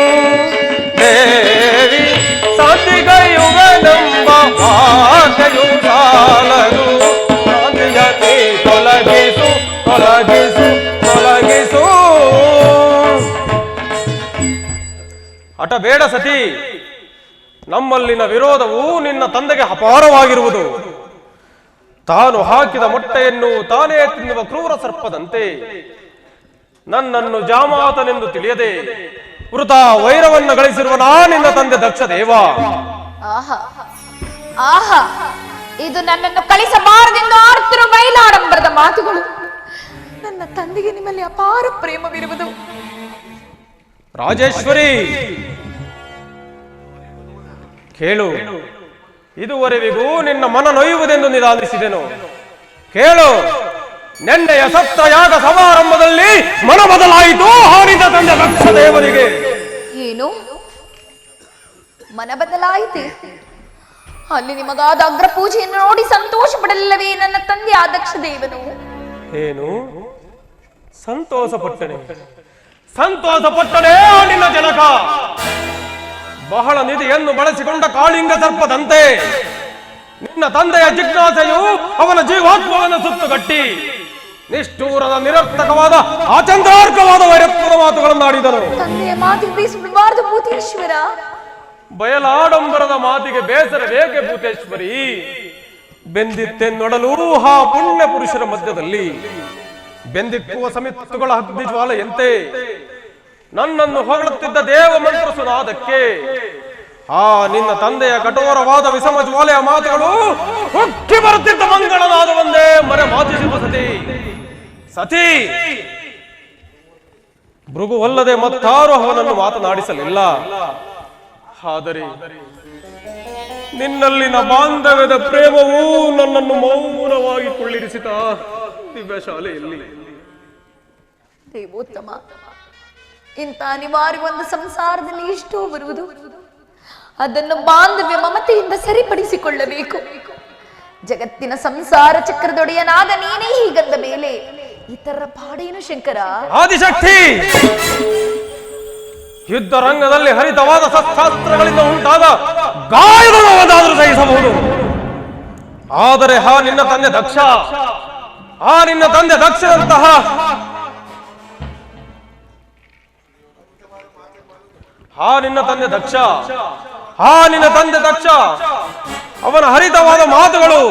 S6: ದೇವಿ. ಸತಿಗಯುವೆನೆಂಬ ವಾರ್ತೆಯು ಸಾಲದು, ಭ್ರಾಂತಿಯ ನೀ ತೊಲಗಿಸು, ತೊಲಗಿಸು, ತೊಲಗಿಸು. ಹಠ ಬೇಡ ಸತಿ. ನಮ್ಮಲ್ಲಿನ ವಿರೋಧವು ನಿನ್ನ ತಂದೆಗೆ ಅಪಾರವಾಗಿರುವುದು. ತಾನು ಹಾಕಿದ ಮೊಟ್ಟೆಯನ್ನು ತಾನೇ ತಿನ್ನುವ ಕ್ರೂರ ಸರ್ಪದಂತೆ ನನ್ನನ್ನು ಜಾಮಾತನೆಂದು ತಿಳಿಯದೆ ವೃತ ವೈರವನ್ನು ಗಳಿಸಿರುವ ನಿನ್ನ ತಂದೆ ದಕ್ಷ ದೇವ.
S2: ಆಹಾ ಆಹಾ, ಇದು ನನ್ನನ್ನು ಕಳಿಸಬಾರದೆಂದು ಆಡ್ತಿರುವ ಬಯಲಾಡಂಬರದ ಮಾತುಗಳು. ನನ್ನ ತಂದೆಗೆ ನಿಮ್ಮಲ್ಲಿ ಅಪಾರ ಪ್ರೇಮವಿರುವುದು.
S6: ರಾಜೇಶ್ವರಿ ಕೇಳು, ಇದುವರೆವಿಗೂ ನಿನ್ನ ಮನ ನೊಯ್ಯುವುದೆಂದು ನಿರಾಕರಿಸಿದೆನು. ಕೇಳು, ನೆನ್ನೆಯ ಸತ್ರಯಾಗ ಸಮಾರಂಭದಲ್ಲಿ ಮನ ಬದಲಾಯಿತು ಹಾರಿದ ತಂದೆ ದಕ್ಷ ದೇವರಿಗೆ.
S2: ಏನು ಮನ ಬದಲಾಯಿತೆ? ಅಲ್ಲಿ ನಿಮಗಾದ ಅಗ್ರ ಪೂಜೆಯನ್ನು ನೋಡಿ ಸಂತೋಷ ಪಡಲಿಲ್ಲವೇ ನನ್ನ ತಂದೆ ಆ ದಕ್ಷ ದೇವನು?
S6: ಏನು ಸಂತೋಷ ಪಟ್ಟಣೆ? ಸಂತೋಷ ಪಟ್ಟಣೆ ನಿನ್ನ ಜನಕ ಬಹಳ ನಿಧಿಯನ್ನು ಬಳಸಿಕೊಂಡ ಕಾಳಿಂಗ ಸರ್ಪದಂತೆ ನಿನ್ನ ತಂದೆಯ ಜಿಜ್ಞಾಸೆಯು ಅವನ ಜೀವಾತ್ಮವನ್ನು ಸುತ್ತುಗಟ್ಟಿ ನಿಷ್ಠೂರದ ನಿರರ್ಥಕವಾದ ಆಚಂದ್ರಾರ್ಕವಾದ ವೈರತ್ವದ ಮಾತುಗಳನ್ನು ಆಡಿದನು.
S2: ತಂದೆಯ ಮಾತಿಗೆ ಬೀಸಬಾರದು ಭೂತೇಶ್ವರ.
S6: ಬಯಲಾಡಂಬರದ ಮಾತಿಗೆ ಬೇಸರ ಬೇಕೆ ಭೂತೇಶ್ವರಿ? ಬೆಂದಿತ್ತೆನ್ನೊಡಲು ಆ ಪುಣ್ಯ ಪುರುಷರ ಮಧ್ಯದಲ್ಲಿ ಬೆಂದಿಕ್ಕುವ ಸಮಿತ್ತುಗಳ ಅಗ್ನಿ ಜ್ವಾಲೆಯಂತೆ ನನ್ನನ್ನು ಹೊಗಳುತ್ತಿದ್ದ ದೇವ ಮಂತ್ರ ಸುನಾದಕ್ಕೆ ಆ ನಿನ್ನ ತಂದೆಯ ಕಠೋರವಾದ ವಿಷಮ ಜ್ವಾಲೆಯ ಮಾತುಗಳು ಹುಟ್ಟಿ ಬರುತ್ತಿದ್ದ ಮಂಗಳನಾದವೊಂದೇ ಮರೆ ಮಾತಿಸಿದ ಸತಿ. ಸತಿ ಭೃಗುವಲ್ಲದೆ ಮತ್ತಾರು ಅವನನ್ನು ಮಾತನಾಡಿಸಲಿಲ್ಲ. ಆದರೆ ನಿನ್ನಲ್ಲಿನ ಬಾಂಧವ್ಯದ ಪ್ರೇಮವೂ ನನ್ನನ್ನು ಮೌನವಾಗಿ ಕುಳ್ಳಿರಿಸಿದ ದಿವ್ಯ ಶಾಲೆಯಲ್ಲಿ.
S2: ದೇವೋತ್ತಮ, ಇಂಥ ಅನಿವಾರ್ಯ ಒಂದು ಸಂಸಾರದಲ್ಲಿ ಎಷ್ಟೋ ಬರುವುದು. ಅದನ್ನು ಬಾಂಧವ್ಯ ಮಮತೆಯಿಂದ ಸರಿಪಡಿಸಿಕೊಳ್ಳಬೇಕು. ಜಗತ್ತಿನ ಸಂಸಾರ ಚಕ್ರದೊಡೆಯನಾದ ನೀನೇ ಹೀಗಂದ ಮೇಲೆ ಇತರ ಪಾಡೇನು ಶಂಕರ?
S6: ಆದಿಶಕ್ತಿ, ಯುದ್ಧ ರಂಗದಲ್ಲಿ ಹರಿತವಾದ ಶಸ್ತ್ರಾಸ್ತ್ರಗಳಿಂದ ಉಂಟಾದ ಗಾಯಗಳಾದರೂ ಸಹಿಸಬಹುದು. ಆದರೆ ನಿನ್ನ ತಂದೆ ದಕ್ಷನಂತಹ ನಿನ್ನ ತಂದೆ ದಕ್ಷ ಅವನ ಹರಿತವಾದ ಮಾತುಗಳು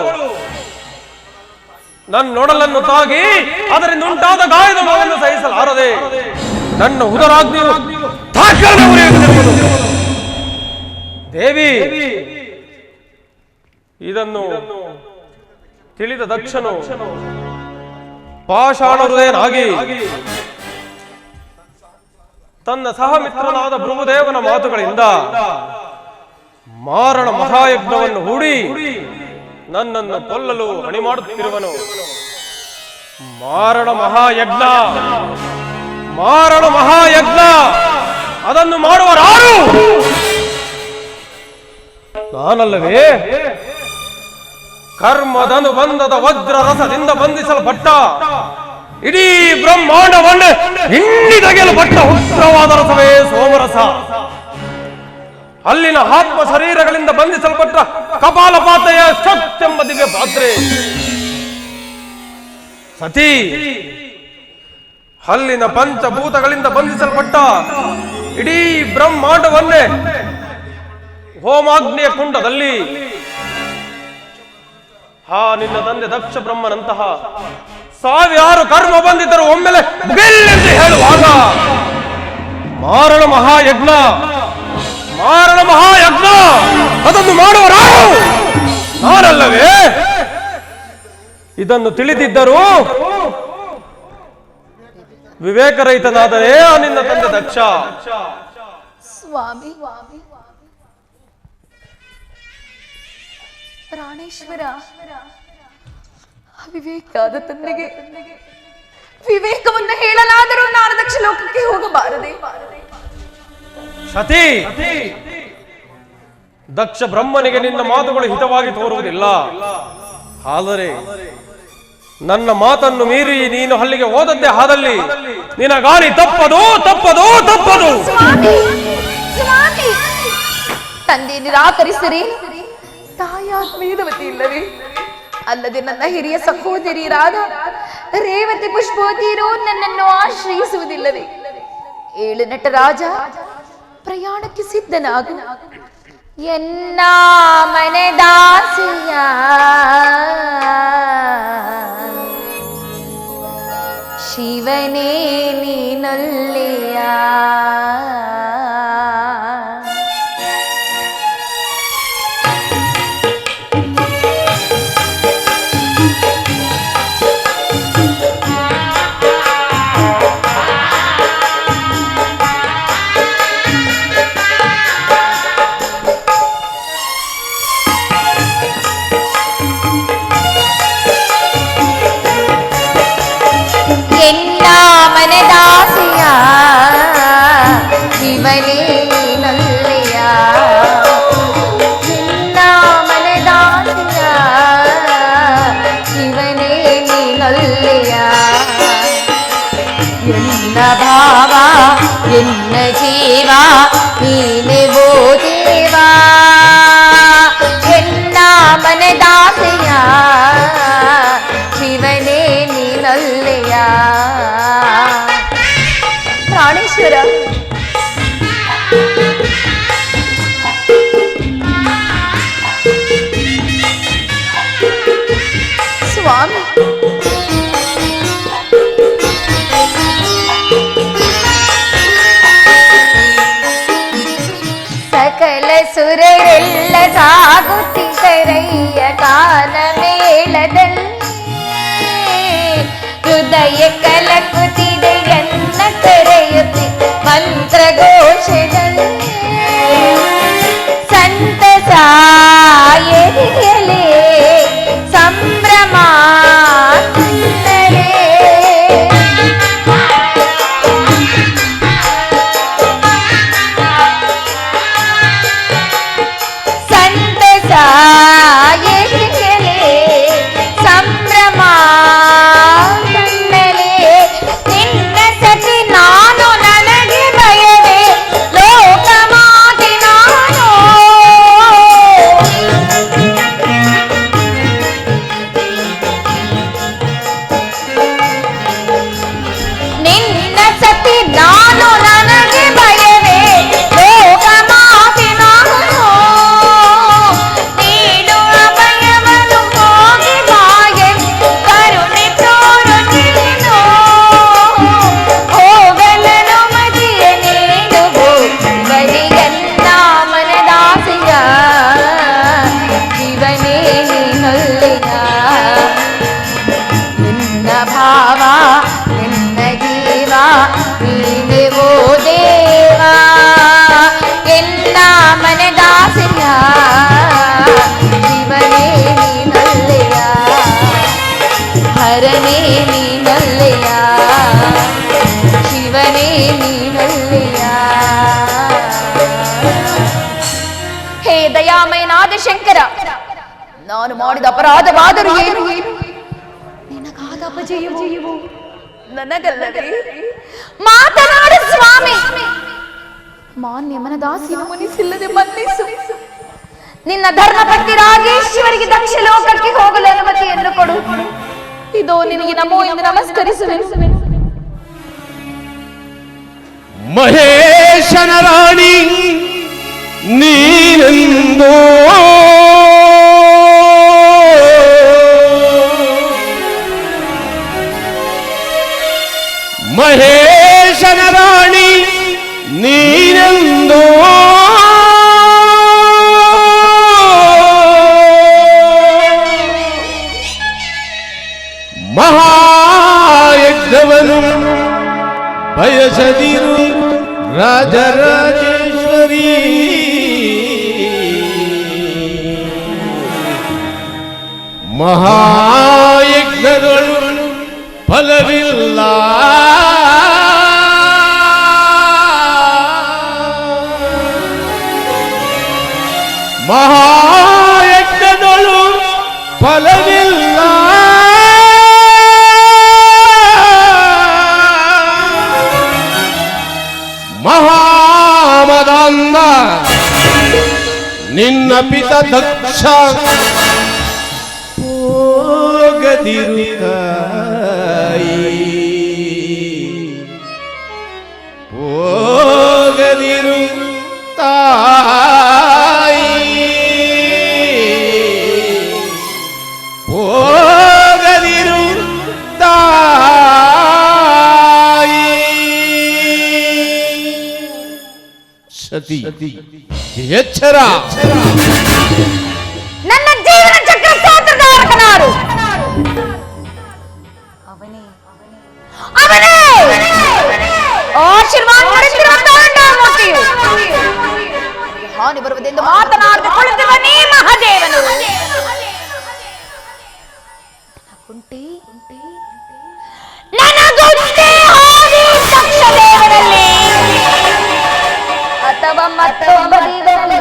S6: ನನ್ನೊಡಲನ್ನು ತಾಗಿ ಅದರಿಂದ ಉಂಟಾದ ಗಾಯದ ನೋವನ್ನು ಸಹಿಸಲಾರದೆ ನನ್ನ ಉದರಾಗ್ನಿಯು ದೇವಿ. ಇದನ್ನು ತಿಳಿದ ದಕ್ಷನು ಪಾಷಾಣ ಹೃದಯನಾಗಿ ತನ್ನ ಸಹಮಿತ್ರನಾದ ಭೃಗುದೇವನ ಮಾತುಗಳಿಂದ ಮಾರಣ ಮಹಾಯಜ್ಞವನ್ನು ಹೂಡಿ ನನ್ನನ್ನು ಕೊಲ್ಲಲು ಹಣಿ ಮಾಡುತ್ತಿರುವನು. ಮಾರಣ ಮಹಾಯಜ್ಞ ಅದನ್ನು ಮಾಡುವರಾರು? ನಾನಲ್ಲವೇ? ಕರ್ಮದನುಬಂಧದ ವಜ್ರ ರಸದಿಂದ ಬಂಧಿಸಲ್ಪಟ್ಟ ಇಡೀ ಬ್ರಹ್ಮಾಂಡವನ್ನೇ ಹಿಂಡಿ ತೆಗೆಯಲ್ಪಟ್ಟ ಉಗ್ರವಾದ ರಸವೇ ಸೋಮರಸ. ಅಲ್ಲಿನ ಆತ್ಮ ಶರೀರಗಳಿಂದ ಬಂಧಿಸಲ್ಪಟ್ಟ ಕಪಾಲಪಾತೆಯ ಶಕ್ತೆಂಬ ದಿವ್ಯ ಪಾತ್ರೆ ಸತಿ. ಅಲ್ಲಿನ ಪಂಚಭೂತಗಳಿಂದ ಬಂಧಿಸಲ್ಪಟ್ಟ ಇಡೀ ಬ್ರಹ್ಮಾಂಡವನ್ನೇ ಹೋಮಾಗ್ನಿಯ ಕುಂಡದಲ್ಲಿ ನಿನ್ನ ತಂದೆ ದಕ್ಷ ಬ್ರಹ್ಮನಂತಹ ಸಾವಿರಾರು ಕರ್ಮ ಬಂದಿದ್ದರು ಒಮ್ಮೆಲೆ ಎಂದು ಹೇಳುವಾಗ ಮಾರಣ ಮಹಾಯಜ್ಞ ಅದನ್ನು ಮಾಡುವರಾರು? ನಾನಲ್ಲವೇ? ಇದನ್ನು ತಿಳಿದಿದ್ದರೂ ವಿವೇಕರಹಿತನಾದರೆ ನಿನ್ನ ತಂದೆ ದಕ್ಷ.
S2: ಸ್ವಾಮಿ ಪ್ರಾಣೇಶ್ವರ, ಅವಿವೇಕಾದ ತಂದೆಗೆ ವಿವೇಕವನ್ನು ಹೇಳಲಾದರೂ ನಾನು ದಕ್ಷ ಲೋಕಕ್ಕೆ ಹೋಗಬಾರದೆ?
S6: ಸತಿ, ದಕ್ಷ ಬ್ರಹ್ಮನಿಗೆ ನಿನ್ನ ಮಾತುಗಳು ಹಿತವಾಗಿ ತೋರುವುದಿಲ್ಲ. ಆದರೆ ನನ್ನ ಮಾತನ್ನು ಮೀರಿ ನೀನು ಅಲ್ಲಿಗೆ ಹೋದದ್ದೇ ಆದಲ್ಲಿ ನಿನ್ನ ಗಾಳಿ ತಪ್ಪದು.
S2: ತಂದೆ ನಿರಾಕರಿಸಿರಿ, ತಾಯಾತ್ಮೀಯದವತಿ ಇಲ್ಲವೇ? ಅಲ್ಲದೆ ನನ್ನ ಹಿರಿಯ ಸಹೋದರಿಯರಾದ ರೇವತಿ ಪುಷ್ಪವತಿಯರು ನನ್ನನ್ನು ಆಶ್ರಯಿಸುವುದಿಲ್ಲವೇ? ಏಳು ನಟರಾಜ, ಪ್ರಯಾಣಕ್ಕೆ ಸಿದ್ಧನಾಗು. ಎನ್ನ ಮನೆದಾಸಿಯ ಶಿವನೇ ನೀನೊಲ್ಲೆಯ. ಮನದಾಸೆಯ ಶಿವನೇ ನೀನೊಲ್ಲೆಯ. ನಿನ್ನ ಮನದಾಸೆಯ ಶಿವನೇ ನೀನೊಲ್ಲೆಯ. ಎನ್ನ ಭಾವ ಎನ್ನ ಜೀವ ನೀನೆ ಓ ದೇವ. ಎನ್ನ ಮನದಾಸೆಯ ಶಿವನೇ ನೀನೊಲ್ಲೆಯ. ಪ್ರಾಣೇಶ್ವರ ಸ್ವಾಮಿ, ಸಕಲ ಸುರರೆಲ್ಲ ಸಾಗುತ್ತಿದ್ದರಯ್ಯ ಕಾಲ ಮೇಳದಲ್ಲಿ. ಹೃದಯ ಕಲಕುತ್ತಿದೆ ಎನ್ನ ಕರೆಯುತ್ತಿ ಮಂತ್ರಘೋಷದಲ್ಲಿ. ಸಂತಸ ಎರಿಯಲೇ ಸಂಭ್ರಮ ಕಣ್ಣಲೇ. ಸಂತಸ ಎರಿಯಲೇ ಸಂಭ್ರಮ ಕಣ್ಣಲೇ. ನಿನ್ನ ಸತಿ ನಾನು ನನಗೆ ಭಯವೇ ಲೋಕಮಾತೆ ನಾನು. ನಿನ್ನ ಸತಿ ನಾನು ನನಗೆ ಭಯವೇ ಲೋಕಮಾತೆ ನಾನು. ನೀಡು ಅಭಯವನ್ನು ಹೋಗಿ ಬಾಯೆ ಕರುಣೆ ತೋರು ನೀನು. ಹೋಗಲನು ಮದಿಯ ನೀಡು ಬರಿಯನ್ನ ಮನದಾಸೆಯ ಶಿವನೇ ನೀನೊಲ್ಲೆಯ. ನಿನ್ನ ಭಾವ ನಿನ್ನ ಜೀವ ನೀನೆ ಓ ದೇವ. ಎನ್ನ ಮನದಾಸೆಯ ಶಿವನೇ ನೀನೊಲ್ಲೆಯ. ಹರನೇ ನೀನೊಲ್ಲೆಯ ಶಿವನೇ ನೀನೊಲ್ಲೆಯ. ಹೇ ದಯಾಮಯನಾದ ಶಂಕರ, ನಾನು ಮಾಡಿದ ಅಪರಾಧವಾದರೂ ಏನು ನಿನಗಾದ ಅಪಜಯವು ನನಗಲ್ಲವೇ? ಮಾತನಾಡು ಸ್ವಾಮಿ. ಮಾನ್ಯ ಮನದಾಸಿನ ಮುನಿಸಿಲ್ಲದೆ ಮನ್ನಿಸು. ನಿನ್ನ ಧರ್ಮಪತ್ನಿ ರಾಜೇಶ್ವರಿಗೆ ದಕ್ಷ ಲೋಕಕ್ಕೆ ಹೋಗಲು ಅನುಮತಿಯನ್ನು ಕೊಡು. ಇದೋ ನಿನಗೆ ನಮೋ ಎಂದು ನಮಸ್ಕರಿಸುವೆ.
S3: ಮಹೇಶನ ರಾಣಿ ನೀನೆಂದೋ ಮಹೇಶನ ರಾಣಿ ನೀನೆಂದೋ ಮಹಾಯಜ್ಞವನು ಬಯಸದಿರು ರಾಜರಾಜೇಶ್ವರಿ. ಮಹಾಯಜ್ಞಗಳು ಫಲವಿಲ್ಲ. ಮಹಾಯಜ್ಞಗಳು ಫಲವಿಲ್ಲ. ಮಹಾಮದಂದ ನಿನ್ನ ಪಿತ ದಕ್ಷ ಹೋಗದಿರು ತಾಯಿ. ಹೋಗದಿರು
S8: ಸತಿ ಎಚ್ಚರ.
S2: ನನ್ನ ಜೀವನ ಚಕ್ರ ಸೂತ್ರಧಾರಕನಾರು ಅವನೇ ಆಶೀರ್ವಾದ ಮಾಡಿರುವ ತಾಂಡವಮೂರ್ತಿಯು. ಹಾನಿ ಬರುವುದೆಂದು ಮಾತನಾಡದೆ ಕುಳಿತಿರುವ ನೀ ಮಹಾದೇವನು. ನನಗುಂಟೆ ಹಾದಿ ದಕ್ಷ ದೇವರಲ್ಲಿ ಅಥವಾ ಮತ್ತೊಬ್ಬ ದೇವರಲ್ಲಿ.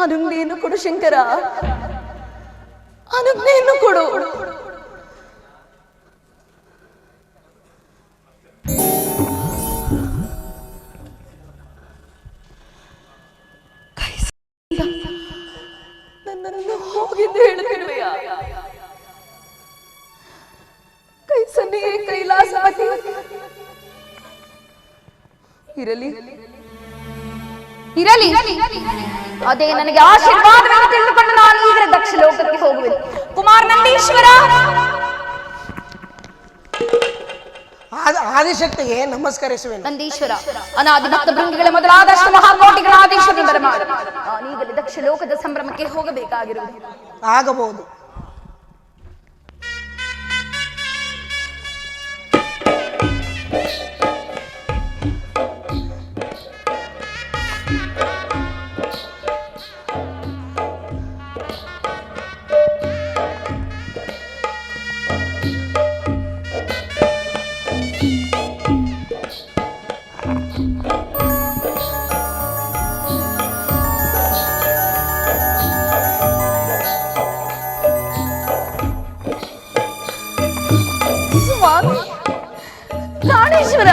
S2: ಅನುಜ್ಞೆಯನ್ನು ಕೊಡು ಶಂಕರ, ಅನುಜ್ಞೆಯನ್ನು ಕೊಡು. ನನ್ನನ್ನು ಹೋಗಿದ್ದು ಹೇಳುತ್ತಿರುವೆಯಾ? ಕೈ ಸನ್ನಿಗೆ ಕೈಲಾಸಪತಿ ಇರಲಿ ಇರಲಿ, ಅದೇ ನನಗೆ ಆಶೀರ್ವಾದವೆಂದು ತಿಳಿದುಕೊಂಡು ನಾನು ಈಗಲೇ ದಕ್ಷ ಲೋಕಕ್ಕೆ ಹೋಗುವೆನು. ಕುಮಾರ್ ನಂದೀಶ್ವರ,
S7: ಆದಿಶಕ್ತಿಗೆ ನಮಸ್ಕರಿಸುವೆನು.
S2: ನಂದೀಶ್ವರ, ಅನಾದಿ ಭಕ್ತ ಭೃಂಗಿಗಳ ಮೊದಲಾದಷ್ಟು ಮಹಾಕೋಟಿಗಳ ಆದೇಶವನ್ನು ಬರಮಾಡು. ನಾನೀಗಲೇ ದಕ್ಷ ಲೋಕದ ಸಂಭ್ರಮಕ್ಕೆ ಹೋಗಬೇಕಾಗಿರುವುದು.
S7: ಆಗಬಹುದು.
S2: ಪ್ರಾಣೇಶ್ವರ,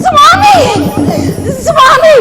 S2: ಸ್ವಾಮಿ ಸ್ವಾಮಿ,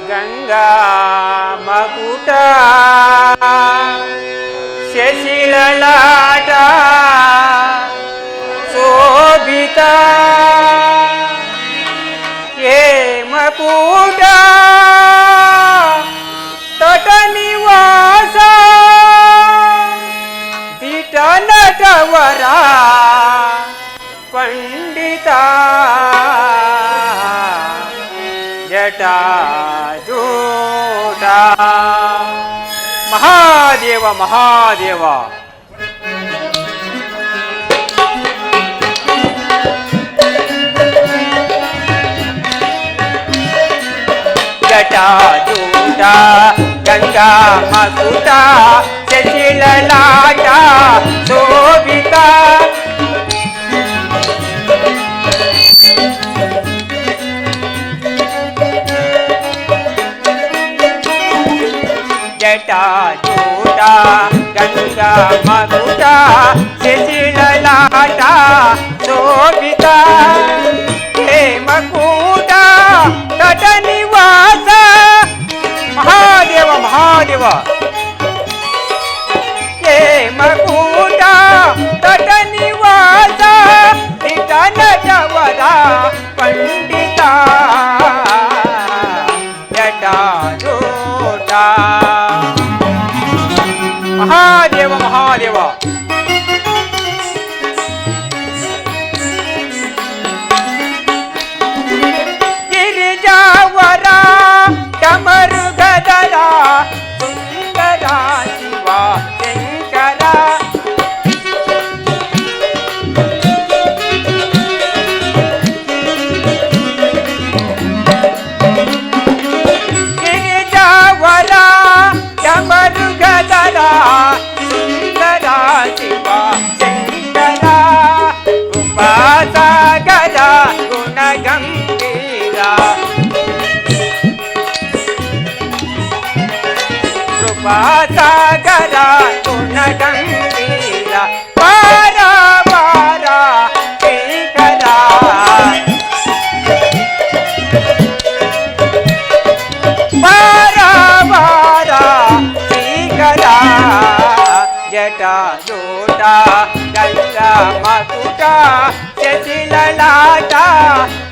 S1: ಗಂಗಾ ಮಕುಟ ಶಶಿಲಲಾಟ ಶೋಭಿತ ಹೇಮಕೂಟ ತಟ ನಿವಾಸ ದಿಟ ನಟವರ ಪಂಡಿತ ಜಟಾಜೂಟ ಮಹಾದೇವ ಮಹಾದೇವ ಜಟಾಜೂಟ ಗಂಗಾ ಮಕುಟ ಶಶಿಲಲಾಟ ಶೋಭಿತ ಜಟಾಜೂಟ ಗಂಗಾ ಮಕುಟ ಶಶಿಲಲಾಟ ಶೋಭಿತ ಹೇಮಕೂಟ ತಟ ನಿವಾಸ ಮಹಾದೇವ ಮಹಾದೇವ ಹೇಮಕೂಟ ತಟ ನಿವಾಸ ದಿಟ ನಟವರ ಪಂಡಿತ ಜಟಾಜೂಟ ಮಹಾದೇವ ಮಹಾದೇವ ಗಿರಿಜಾವರ ಡಮರುಗದರ ಸುಂದರ ಶಿವ ಶಂಕರ ಗಿರಿಜಾವರ ಡಮರುಗದರ ಸುಂದರ ಶಿವ ಶಂಕರ ಉಪಾಸಗರ ಗುಣಗಂಭೀರ ಕೃಪಾಸಾಗರ ಗುಣಗಂಭೀರ ಪಾರ ಪಾರ ಶ್ರೀಕರ ಪಾರ ಪಾರ ಶ್ರೀಕರ ಜಟಾಜೂಟ ಗಂಗಾ ಮಕುಟ ಶಶಿಲಲಾಟ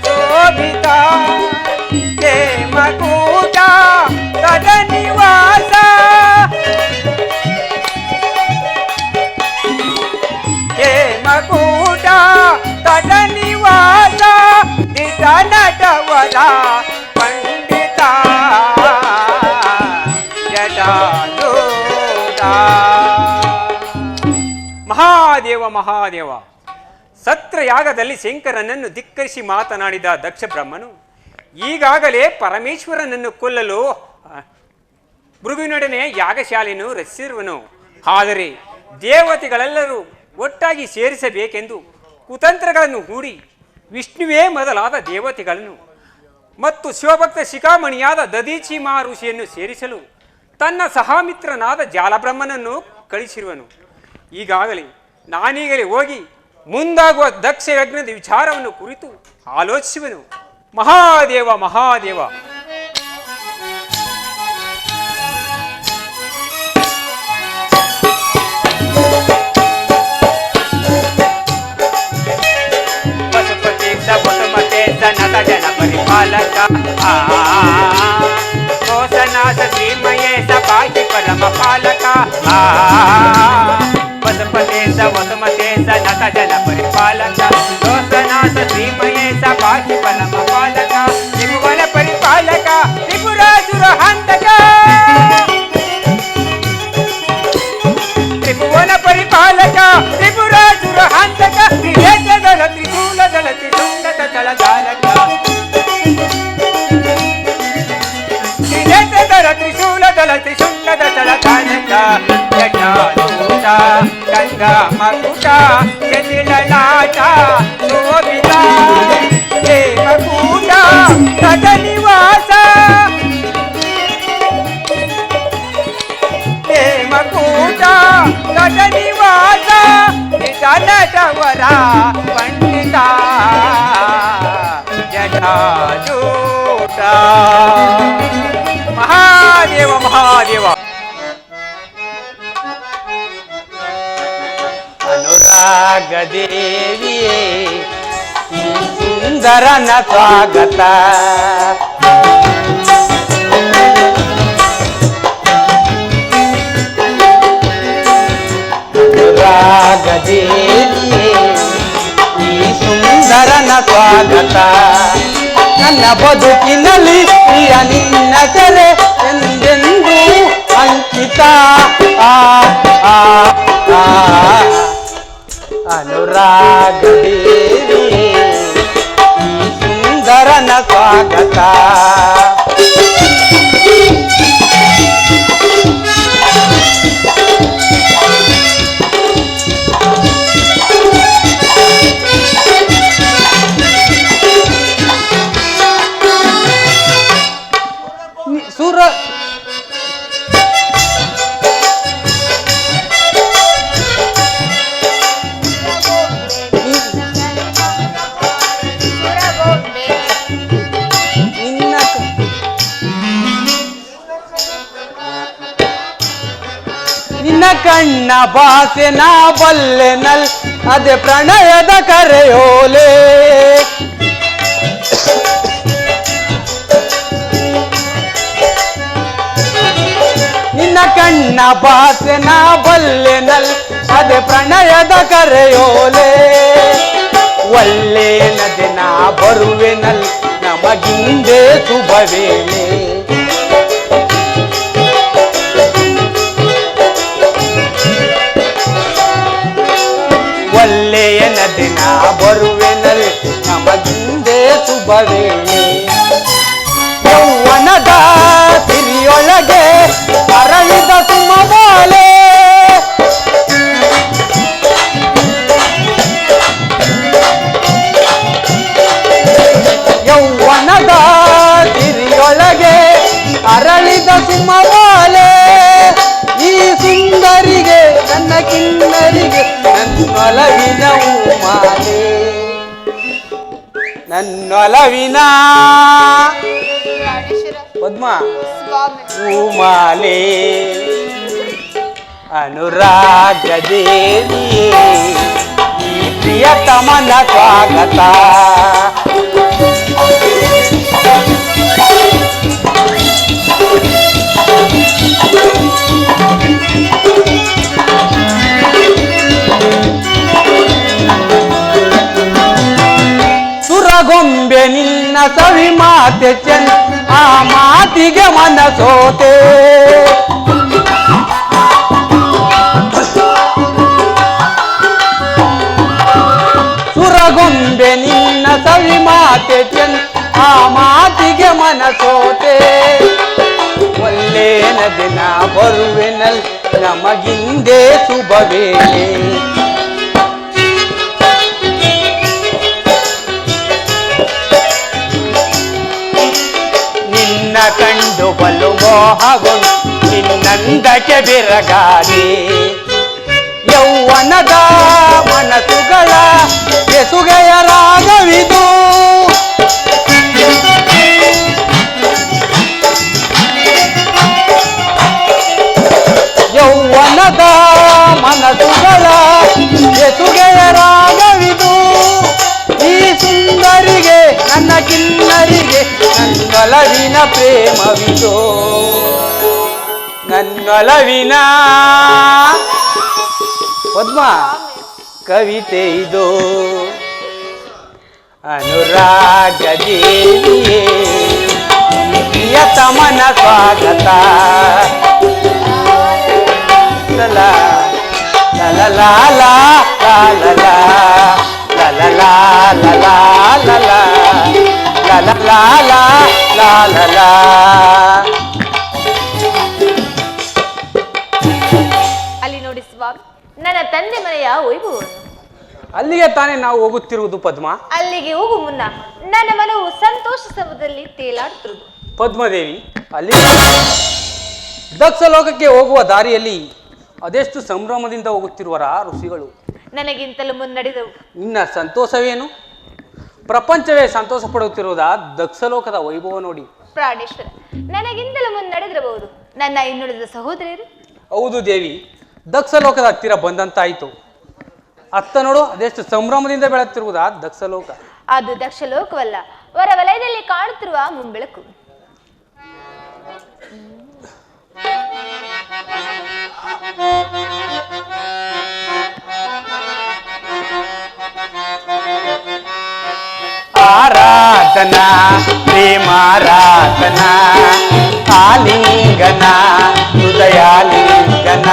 S1: ಶೋಭಿತ ಹೇಮಕೂಟ ತಟ ನಿವಾಸ ಹೇಮಕೂಟ ತಟ ನಿವಾಸ ದಿಟ ನಟವರ ಪಂಡಿತ ಜಟಾಜೂಟ ಮಹಾದೇವ ಮಹಾದೇವ ಸತ್ರಯಾಗದಲ್ಲಿ ಶಂಕರನನ್ನು ಧಿಕ್ಕರಿಸಿ ಮಾತನಾಡಿದ ದಕ್ಷ ಬ್ರಹ್ಮನು ಈಗಾಗಲೇ ಪರಮೇಶ್ವರನನ್ನು ಕೊಲ್ಲಲು ಭೃಗುವಿನೊಡನೆ ಯಾಗಶಾಲೆಯನ್ನು ರಚಿಸಿರುವನು. ಆದರೆ ದೇವತೆಗಳೆಲ್ಲರೂ ಒಟ್ಟಾಗಿ ಸೇರಿಸಬೇಕೆಂದು ಕುತಂತ್ರಗಳನ್ನು ಹೂಡಿ ವಿಷ್ಣುವೇ ಮೊದಲಾದ ದೇವತೆಗಳನ್ನು ಮತ್ತು ಶಿವಭಕ್ತ ಶಿಖಾಮಣಿಯಾದ ದದೀಚಿ ಮಹರ್ಷಿಯನ್ನು ಸೇರಿಸಲು ತನ್ನ ಸಹಮಿತ್ರನಾದ ಜಾಲಬ್ರಹ್ಮನನ್ನು ಕಳಿಸಿರುವನು. ಈಗಾಗಲೇ ನಾನೀಗಲೇ ಹೋಗಿ ಮುಂದಾಗುವ ದಕ್ಷ ಯಜ್ಞದ ವಿಚಾರವನ್ನು ಕುರಿತು ಆಲೋಚಿಸುವನು. ಮಹಾದೇವ ಮಹಾದೇವ ಪಶುಪತಿ ಸಪುಟಮತೆ ಸನತ ಜನ ಪರಿಪಾಲಕ ಕೋಸನಾಥ ಶ್ರೀಮಯೇ ಸಪಾಹಿ ಪರಮ ಪಾಲಕ ಪಶುಪತಿ ಸವಸುಮತೆ ಸನತ ಜನ ಪರಿಪಾಲಕ ಕೋಸನಾಥ ಶ್ರೀಮಯೇ ಸಪಾಹಿ ಪರಮ ಪಾಲಕ ತ್ರಿಭುವನ ಪರಿಪಾಲಕ ತ್ರಿಪುರಾಸುರ ಹಂತಕ ತ್ರಿಭುವನ ಪರಿಪಾಲಕ ತ್ರಿಪುರಾಸುರ ಹಂತಕ ತ್ರಿನೇತ್ರದಳ ತ್ರಿಶೂಲದಳ ತ್ರಿಶುಂಡತ ದಳಧಾರಕ ತ್ರಿನೇತ್ರದಳ ತ್ರಿಶೂಲದಳ ತ್ರಿಶುಂಡದ ದಳಧಾರಕ ಜಟಾಜೂಟ ಗಂಗಾ ಮಕುಟ ಶಶಿಲಲಾಟ ಶೋಭಿತ ಹೇಮಕೂಟ ತಟ ನಿವಾಸ ಹೇಮಕೂಟ ತಟ ನಿವಾಸ ನಟವರ ಪಂಡಿತ ಜಾಜೂಟ ಮಹಾದೇವ ಮಹಾದೇವ
S9: ಅನುರಾಗ ದೇವಿಯೇ ಈ ಸುಂದರನ ಸ್ವಾಗತ ಅನುರಾಗ ದೇವಿಯೇ ಈ ಸುಂದರನ ಸ್ವಾಗತ ನನ್ನ ಬದುಕಿನಲ್ಲಿ ಪ್ರಿಯ ನಿನ್ನ ಸೆರೆ ಎಂದೆಂದೂ ಅಂಕಿತ ಆ ಆ ಆ ಅನುರಾಗ ದೇವಿಯೇ ಈ ಸುಂದರನ ಸ್ವಾಗತ ಸುರ ನಿನ್ನ ಕಣ್ಣ ಭಾಷೆ ನಾ ಬಲ್ಲೆನಲ್ ಅದೇ ಪ್ರಣಯದ ಕರೆಯೋಲೆ ನಿನ್ನ ಕಣ್ಣ ಭಾಷೆ ನಾ ಬಲ್ಲೆನಲ್ ಅದೇ ಪ್ರಣಯದ ಕರೆಯೋಲೆ ಒಲ್ಲೇನದೆ ನಾ ಬರುವೆನಲ್ ನಮಗಿಂದೆ ಶುಭ ವೇಳೆ ಒಲ್ಲೆಯನದೆ ನಾ ಬರುವೆನಲ್ ನಮಗಿಂದೆ ಶುಭ ವೇಳೆ ಯೌವನದ ಸಿರಿಯೊಳಗೆ ಅರಳಿದ ಸುಮಬಾಲೆ ಯೌವನದ ಸಿರಿಯೊಳಗೆ ಅರಳಿದ ಸುಮಬಾಲೆ ಈ ಸುಂದರಿಗೆ ನನ್ನ ಕಿನ್ನರಿಗೆ ನನ್ನೊಲವಿನ ಮಾಲೆ ನನ್ನೊಲವಿನ ಪದ್ಮ ಹೂಮಾಲೆ ಅನುರಾಗ ದೇವಿಯೇ ಈ ಪ್ರಿಯತಮನ ಸ್ವಾಗತ ಸುರಗೊಂಬೆ ನಿನ್ನ ಸವಿ ಮಾತೆ ಚೆನ್ನ ಆ ಮಾತಿಗೆ ಮನಸೋತೆ ಸುರಗೊಂಬೆ ನಿನ್ನ ಸವಿ ಮಾತೆ ಚೆನ್ನ ಆ ಮಾತಿಗೆ ಮನಸೋತೆ ಒಲ್ಲೇನ ದಿನ ಬರುವೆನಲ್ ನಮಗಿಂದೆ ಶುಭ ವೇಳೆ ನಿನ್ನ ಕಂಡು ಬಲು ಮೋಹಗೊಂಡು ನಿನ್ನಂದಕ್ಕೆ ಬೆರಗಾದೆ ಯೌವನದ ಮನಸ್ಸುಗಳ ಬೆಸುಗೆಯ ರಾಗವಿದು ಯೌವನದ ಮನಸ್ಸುಗಳ ಬೆಸುಗೆಯ ರಾಗವಿದು ಈ ಸುಂದರಿಗೆ ನನ್ನ ಕಿನ್ನರಿಗೆ ನನ್ನೊಲವಿನ ಪ್ರೇಮವಿದು ನನ್ನೊಲವಿನ ಪದ್ಮ ಕವಿತೆ ಇದು ಅನುರಾಗ ದೇವಿಯೇ ಪ್ರಿಯತಮನ ಸ್ವಾಗತ ಲಲ ಲಲ ಲಾಲ ಲಾಲ ಲಲ ಲಾಲ ಲಲ ಲಲ ಲಾಲ ಲಾಲ
S2: ಅಲ್ಲಿ ನೋಡಿ ಸ್ವಾಮಿ ನನ್ನ ತಂದೆ ಮನೆಯ ವೈಭವವನ್ನು.
S9: ಅಲ್ಲಿಗೆ ತಾನೇ ನಾವು ಹೋಗುತ್ತಿರುವುದು ಪದ್ಮ.
S2: ಅಲ್ಲಿಗೆ ಹೋಗು ಮುನ್ನ ನನ್ನ ಮನವು ಸಂತೋಷ ಸಮುದ್ರದಲ್ಲಿ ತೇಲಾಡುತ್ತಿರುವುದು.
S9: ಪದ್ಮದೇವಿ, ಅಲ್ಲಿ ದಕ್ಷ ಲೋಕಕ್ಕೆ ಹೋಗುವ ದಾರಿಯಲ್ಲಿ ಅದೆಷ್ಟು ಸಂಭ್ರಮದಿಂದ ಹೋಗುತ್ತಿರುವರ ಋಷಿಗಳು.
S2: ನನಗಿಂತಲೂ ಮುನ್ನಡೆದವು.
S9: ನಿನ್ನ ಸಂತೋಷವೇನು? ಪ್ರಪಂಚವೇ ಸಂತೋಷ ಪಡುತ್ತಿರುವುದ ದಕ್ಷಲೋಕದ ವೈಭವ ನೋಡಿ.
S2: ಪ್ರಾಣೇಶ್ವರ, ನನಗಿಂತಲೂ ಮುನ್ನಡೆದಿರಬಹುದು. ನನ್ನ ಇನ್ನುಳಿದ ಸಹೋದರಿಯರು?
S9: ಹೌದು ದೇವಿ, ದಕ್ಷಲೋಕದ ಹತ್ತಿರ ಬಂದಂತಾಯಿತು. ಅತ್ತ ನೋಡು, ಅದೆಷ್ಟು ಸಂಭ್ರಮದಿಂದ ಬೆಳೆಯುತ್ತಿರುವುದ ದಕ್ಷಲೋಕ.
S2: ಅದು ದಕ್ಷಲೋಕವಲ್ಲ, ಹೊರ ವಲಯದಲ್ಲಿ ಕಾಣುತ್ತಿರುವ ಮುಂಬೆಳಕು.
S9: ಆರಾಧನಾ ಪ್ರೇಮಾರಾಧನಾ ಆಲಿಂಗನ ಹೃದಯಾಲಿಂಗನ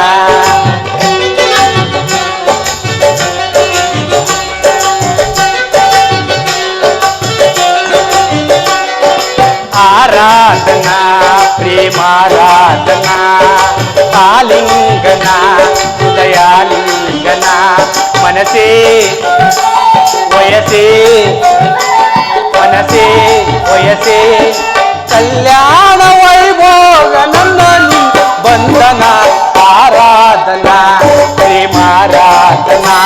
S9: ಆರಾಧನಾ ಪ್ರೇಮಾರಾಧನಾ ಆಲಿಂಗನ ಹೃದಯಾಲಿಂಗನ ಮನಸೇ ವಯಸೇ ಮನಸೇ ವಯಸೇ ಕಲ್ಯಾಣ ವೈಭೋಗ ನನ್ನ ಬಂಧನ ಆರಾಧನಾ ಪ್ರೇಮಾರಾಧನಾ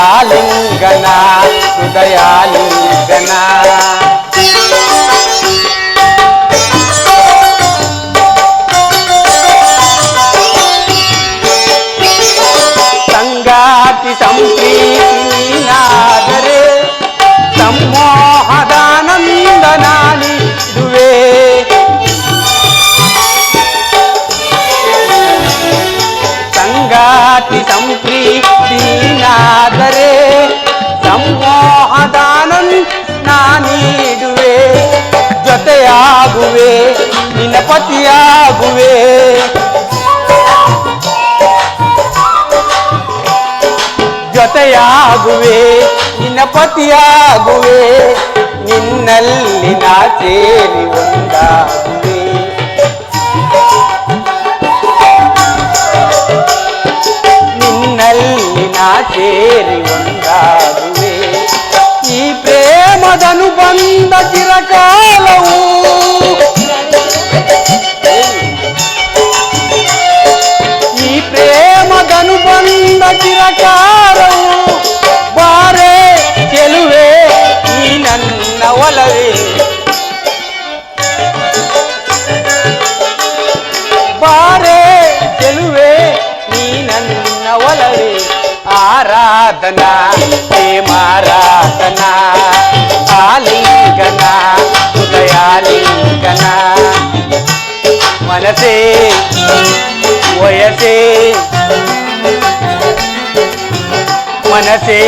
S9: ಆಲಿಂಗನ ಹೃದಯಾಲಿಂಗನ ಸಂಗಾತಿ ಸಂಪ್ರೀತಿನಾದರೆ ಸಮ್ಮೋಹದಾನಂದ ನಾನಿದುವೆ ಸಂಗಾತಿ ಸಂಪ್ರೀತಿನಾದರೆ ಸಮ್ಮೋಹದಾನಂದ ನಾನಿಡುವೆ ಜೊತೆಯಾಗುವೆ ನಿನ್ನ ಪತಿಯಾಗುವೆ ಜೊತೆಯಾಗುವೆ ನಿನ್ನ ಪತಿಯಾಗುವೆ ನಿನ್ನಲ್ಲಿ ನಾ ಸೇರಿ ಒಂದಾಗುವೆ ನಿನ್ನಲ್ಲಿ ನಾ ಸೇರಿ ಒಂದಾಗುವೆ ಈ ಪ್ರೇಮದನು ಬಂದ ಚಿರಕಾಲವು ಈ ಪ್ರೇಮದನು ಬಂದ ಚಿರಕಾಲವು ಬಾರೆ ಚೆಲುವೆ ಈ ನನ್ನ ಒಲವೇ ಬಾರೆ ಚೆಲುವೆ ನೀ ನನ್ನ ಒಲವೇ ಆರಾಧನಾ ಪ್ರೇಮಾರಾಧನಾ ಆಲಿಂಗನ ಹೃದಯಾಲಿಂಗನ ಮನಸೇ ವಯಸೇ ಮನಸೇ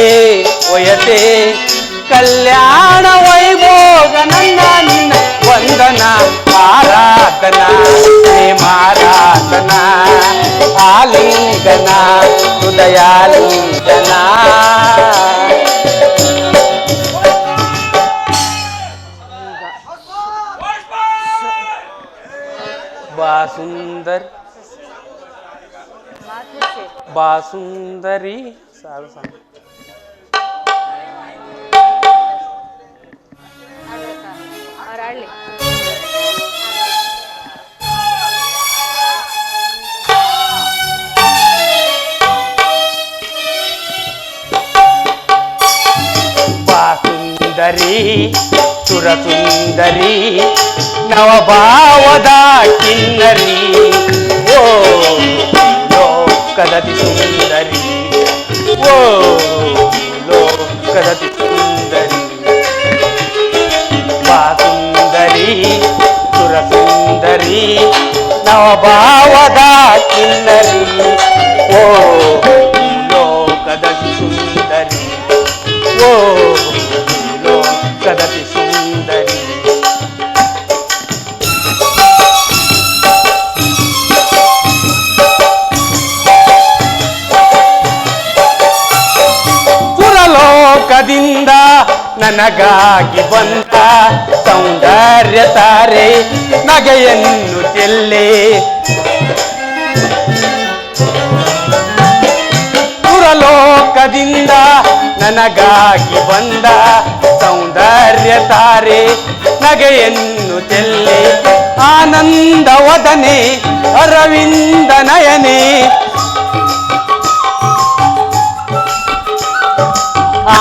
S9: ವಯಸೇ ಕಲ್ಯಾಣ ವೈಭೋಗ ನನ್ನ ನಿನ್ನ ವಂದನ ಆರಾಧನಾ ಪ್ರೇಮಾರಾಧನಾ ಆಲಿಂಗನ ಹೃದಯಾಲಿಂಗನ ಬಾಸುಂದರ್ ಬಾಸುಂದರಿ ಸಾಲು ಸಾಲು ಬಾಸುಂದರಿ ಸುರಸುಂದರಿ ನವಭಾವದ ಕಿನ್ನರಿ ಓ ಲೋಕದತಿ ಸುಂದರಿ ಓ ಲೋಕದತಿ ಸುಂದರಿ ಬಾಸುಂದರಿ ಸುರಸುಂದರಿ ನವಭಾವದ ಕಿನ್ನರಿ ಓ ಲೋಕದತಿ ಸುಂದರಿ ಓ ಲೋಕದತಿ ಸುಂದರಿ ಸುರಲೋಕದಿಂದ ನನಗಾಗಿ ಬಂದ ಸೌಂದರ್ಯ ತಾರೆ ನಗೆಯನ್ನು ಚೆಲ್ಲೆ ಸುರಲೋಕದಿಂದ ನನಗಾಗಿ ಬಂದ ಸೌಂದರ್ಯ ತಾರೆ ನಗೆಯನ್ನು ಚೆಲ್ಲೆ ಆನಂದ ವದನೆ ಅರವಿಂದ ನಯನೆ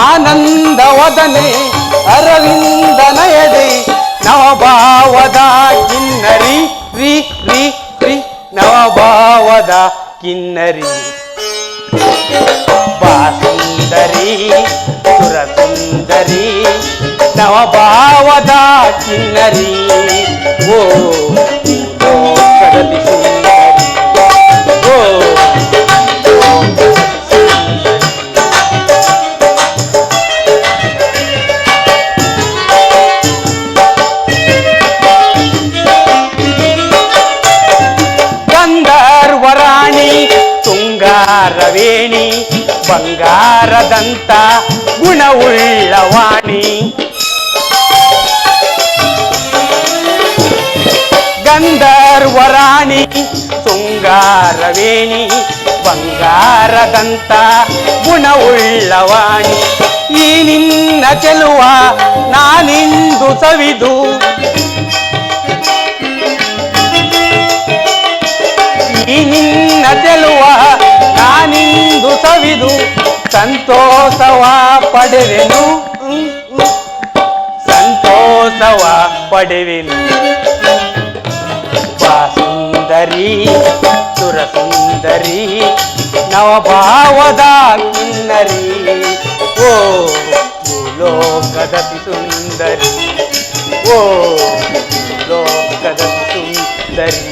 S9: ಆನಂದ ವದನೆ ಅರವಿಂದ ನಯದೆ ನವಭಾವದ ಕಿನ್ನರಿ ರೀ ರೀ ರೀ ನವಭಾವದ ಕಿನ್ನರಿ ಬಾಸುಂದರಿ ಸುರಸುಂದರಿ ನವಭಾವದ ಕಿನ್ನರಿ ಓ ಲೋಕದಲ್ಲಿ ಸುಂದರಿ ಓ ಗಂಧರ್ವರಾಣಿ ತುಂಗಾರವೇಣಿ ಬಂಗಾರದಂತ ಗುಣವುಳ್ಳವಾಣಿ ಗಂಧರ್ವರಾಣಿ ತುಂಗಾರವೇಣಿ ಬಂಗಾರದಂತ ಗುಣವುಳ್ಳವಾಣಿ ಈ ನಿನ್ನ ಚೆಲುವ ನಾನಿಂದು ಸವಿದು ಈ ನಿನ್ನ ಚೆಲುವ ನಾನಿಂದು ಸವಿದು ಸಂತೋಷವ ಪಡೆವೆನು ಸಂತೋಷವ ಪಡೆವೆನು ಸುಂದರಿ ಸುರಸುಂದರಿ ನವಭಾವದ ಕಿನ್ನರಿ ಓ ಲೋಕದತಿ ಸುಂದರಿ ಓ ಲೋಕದತಿ ಸುಂದರಿ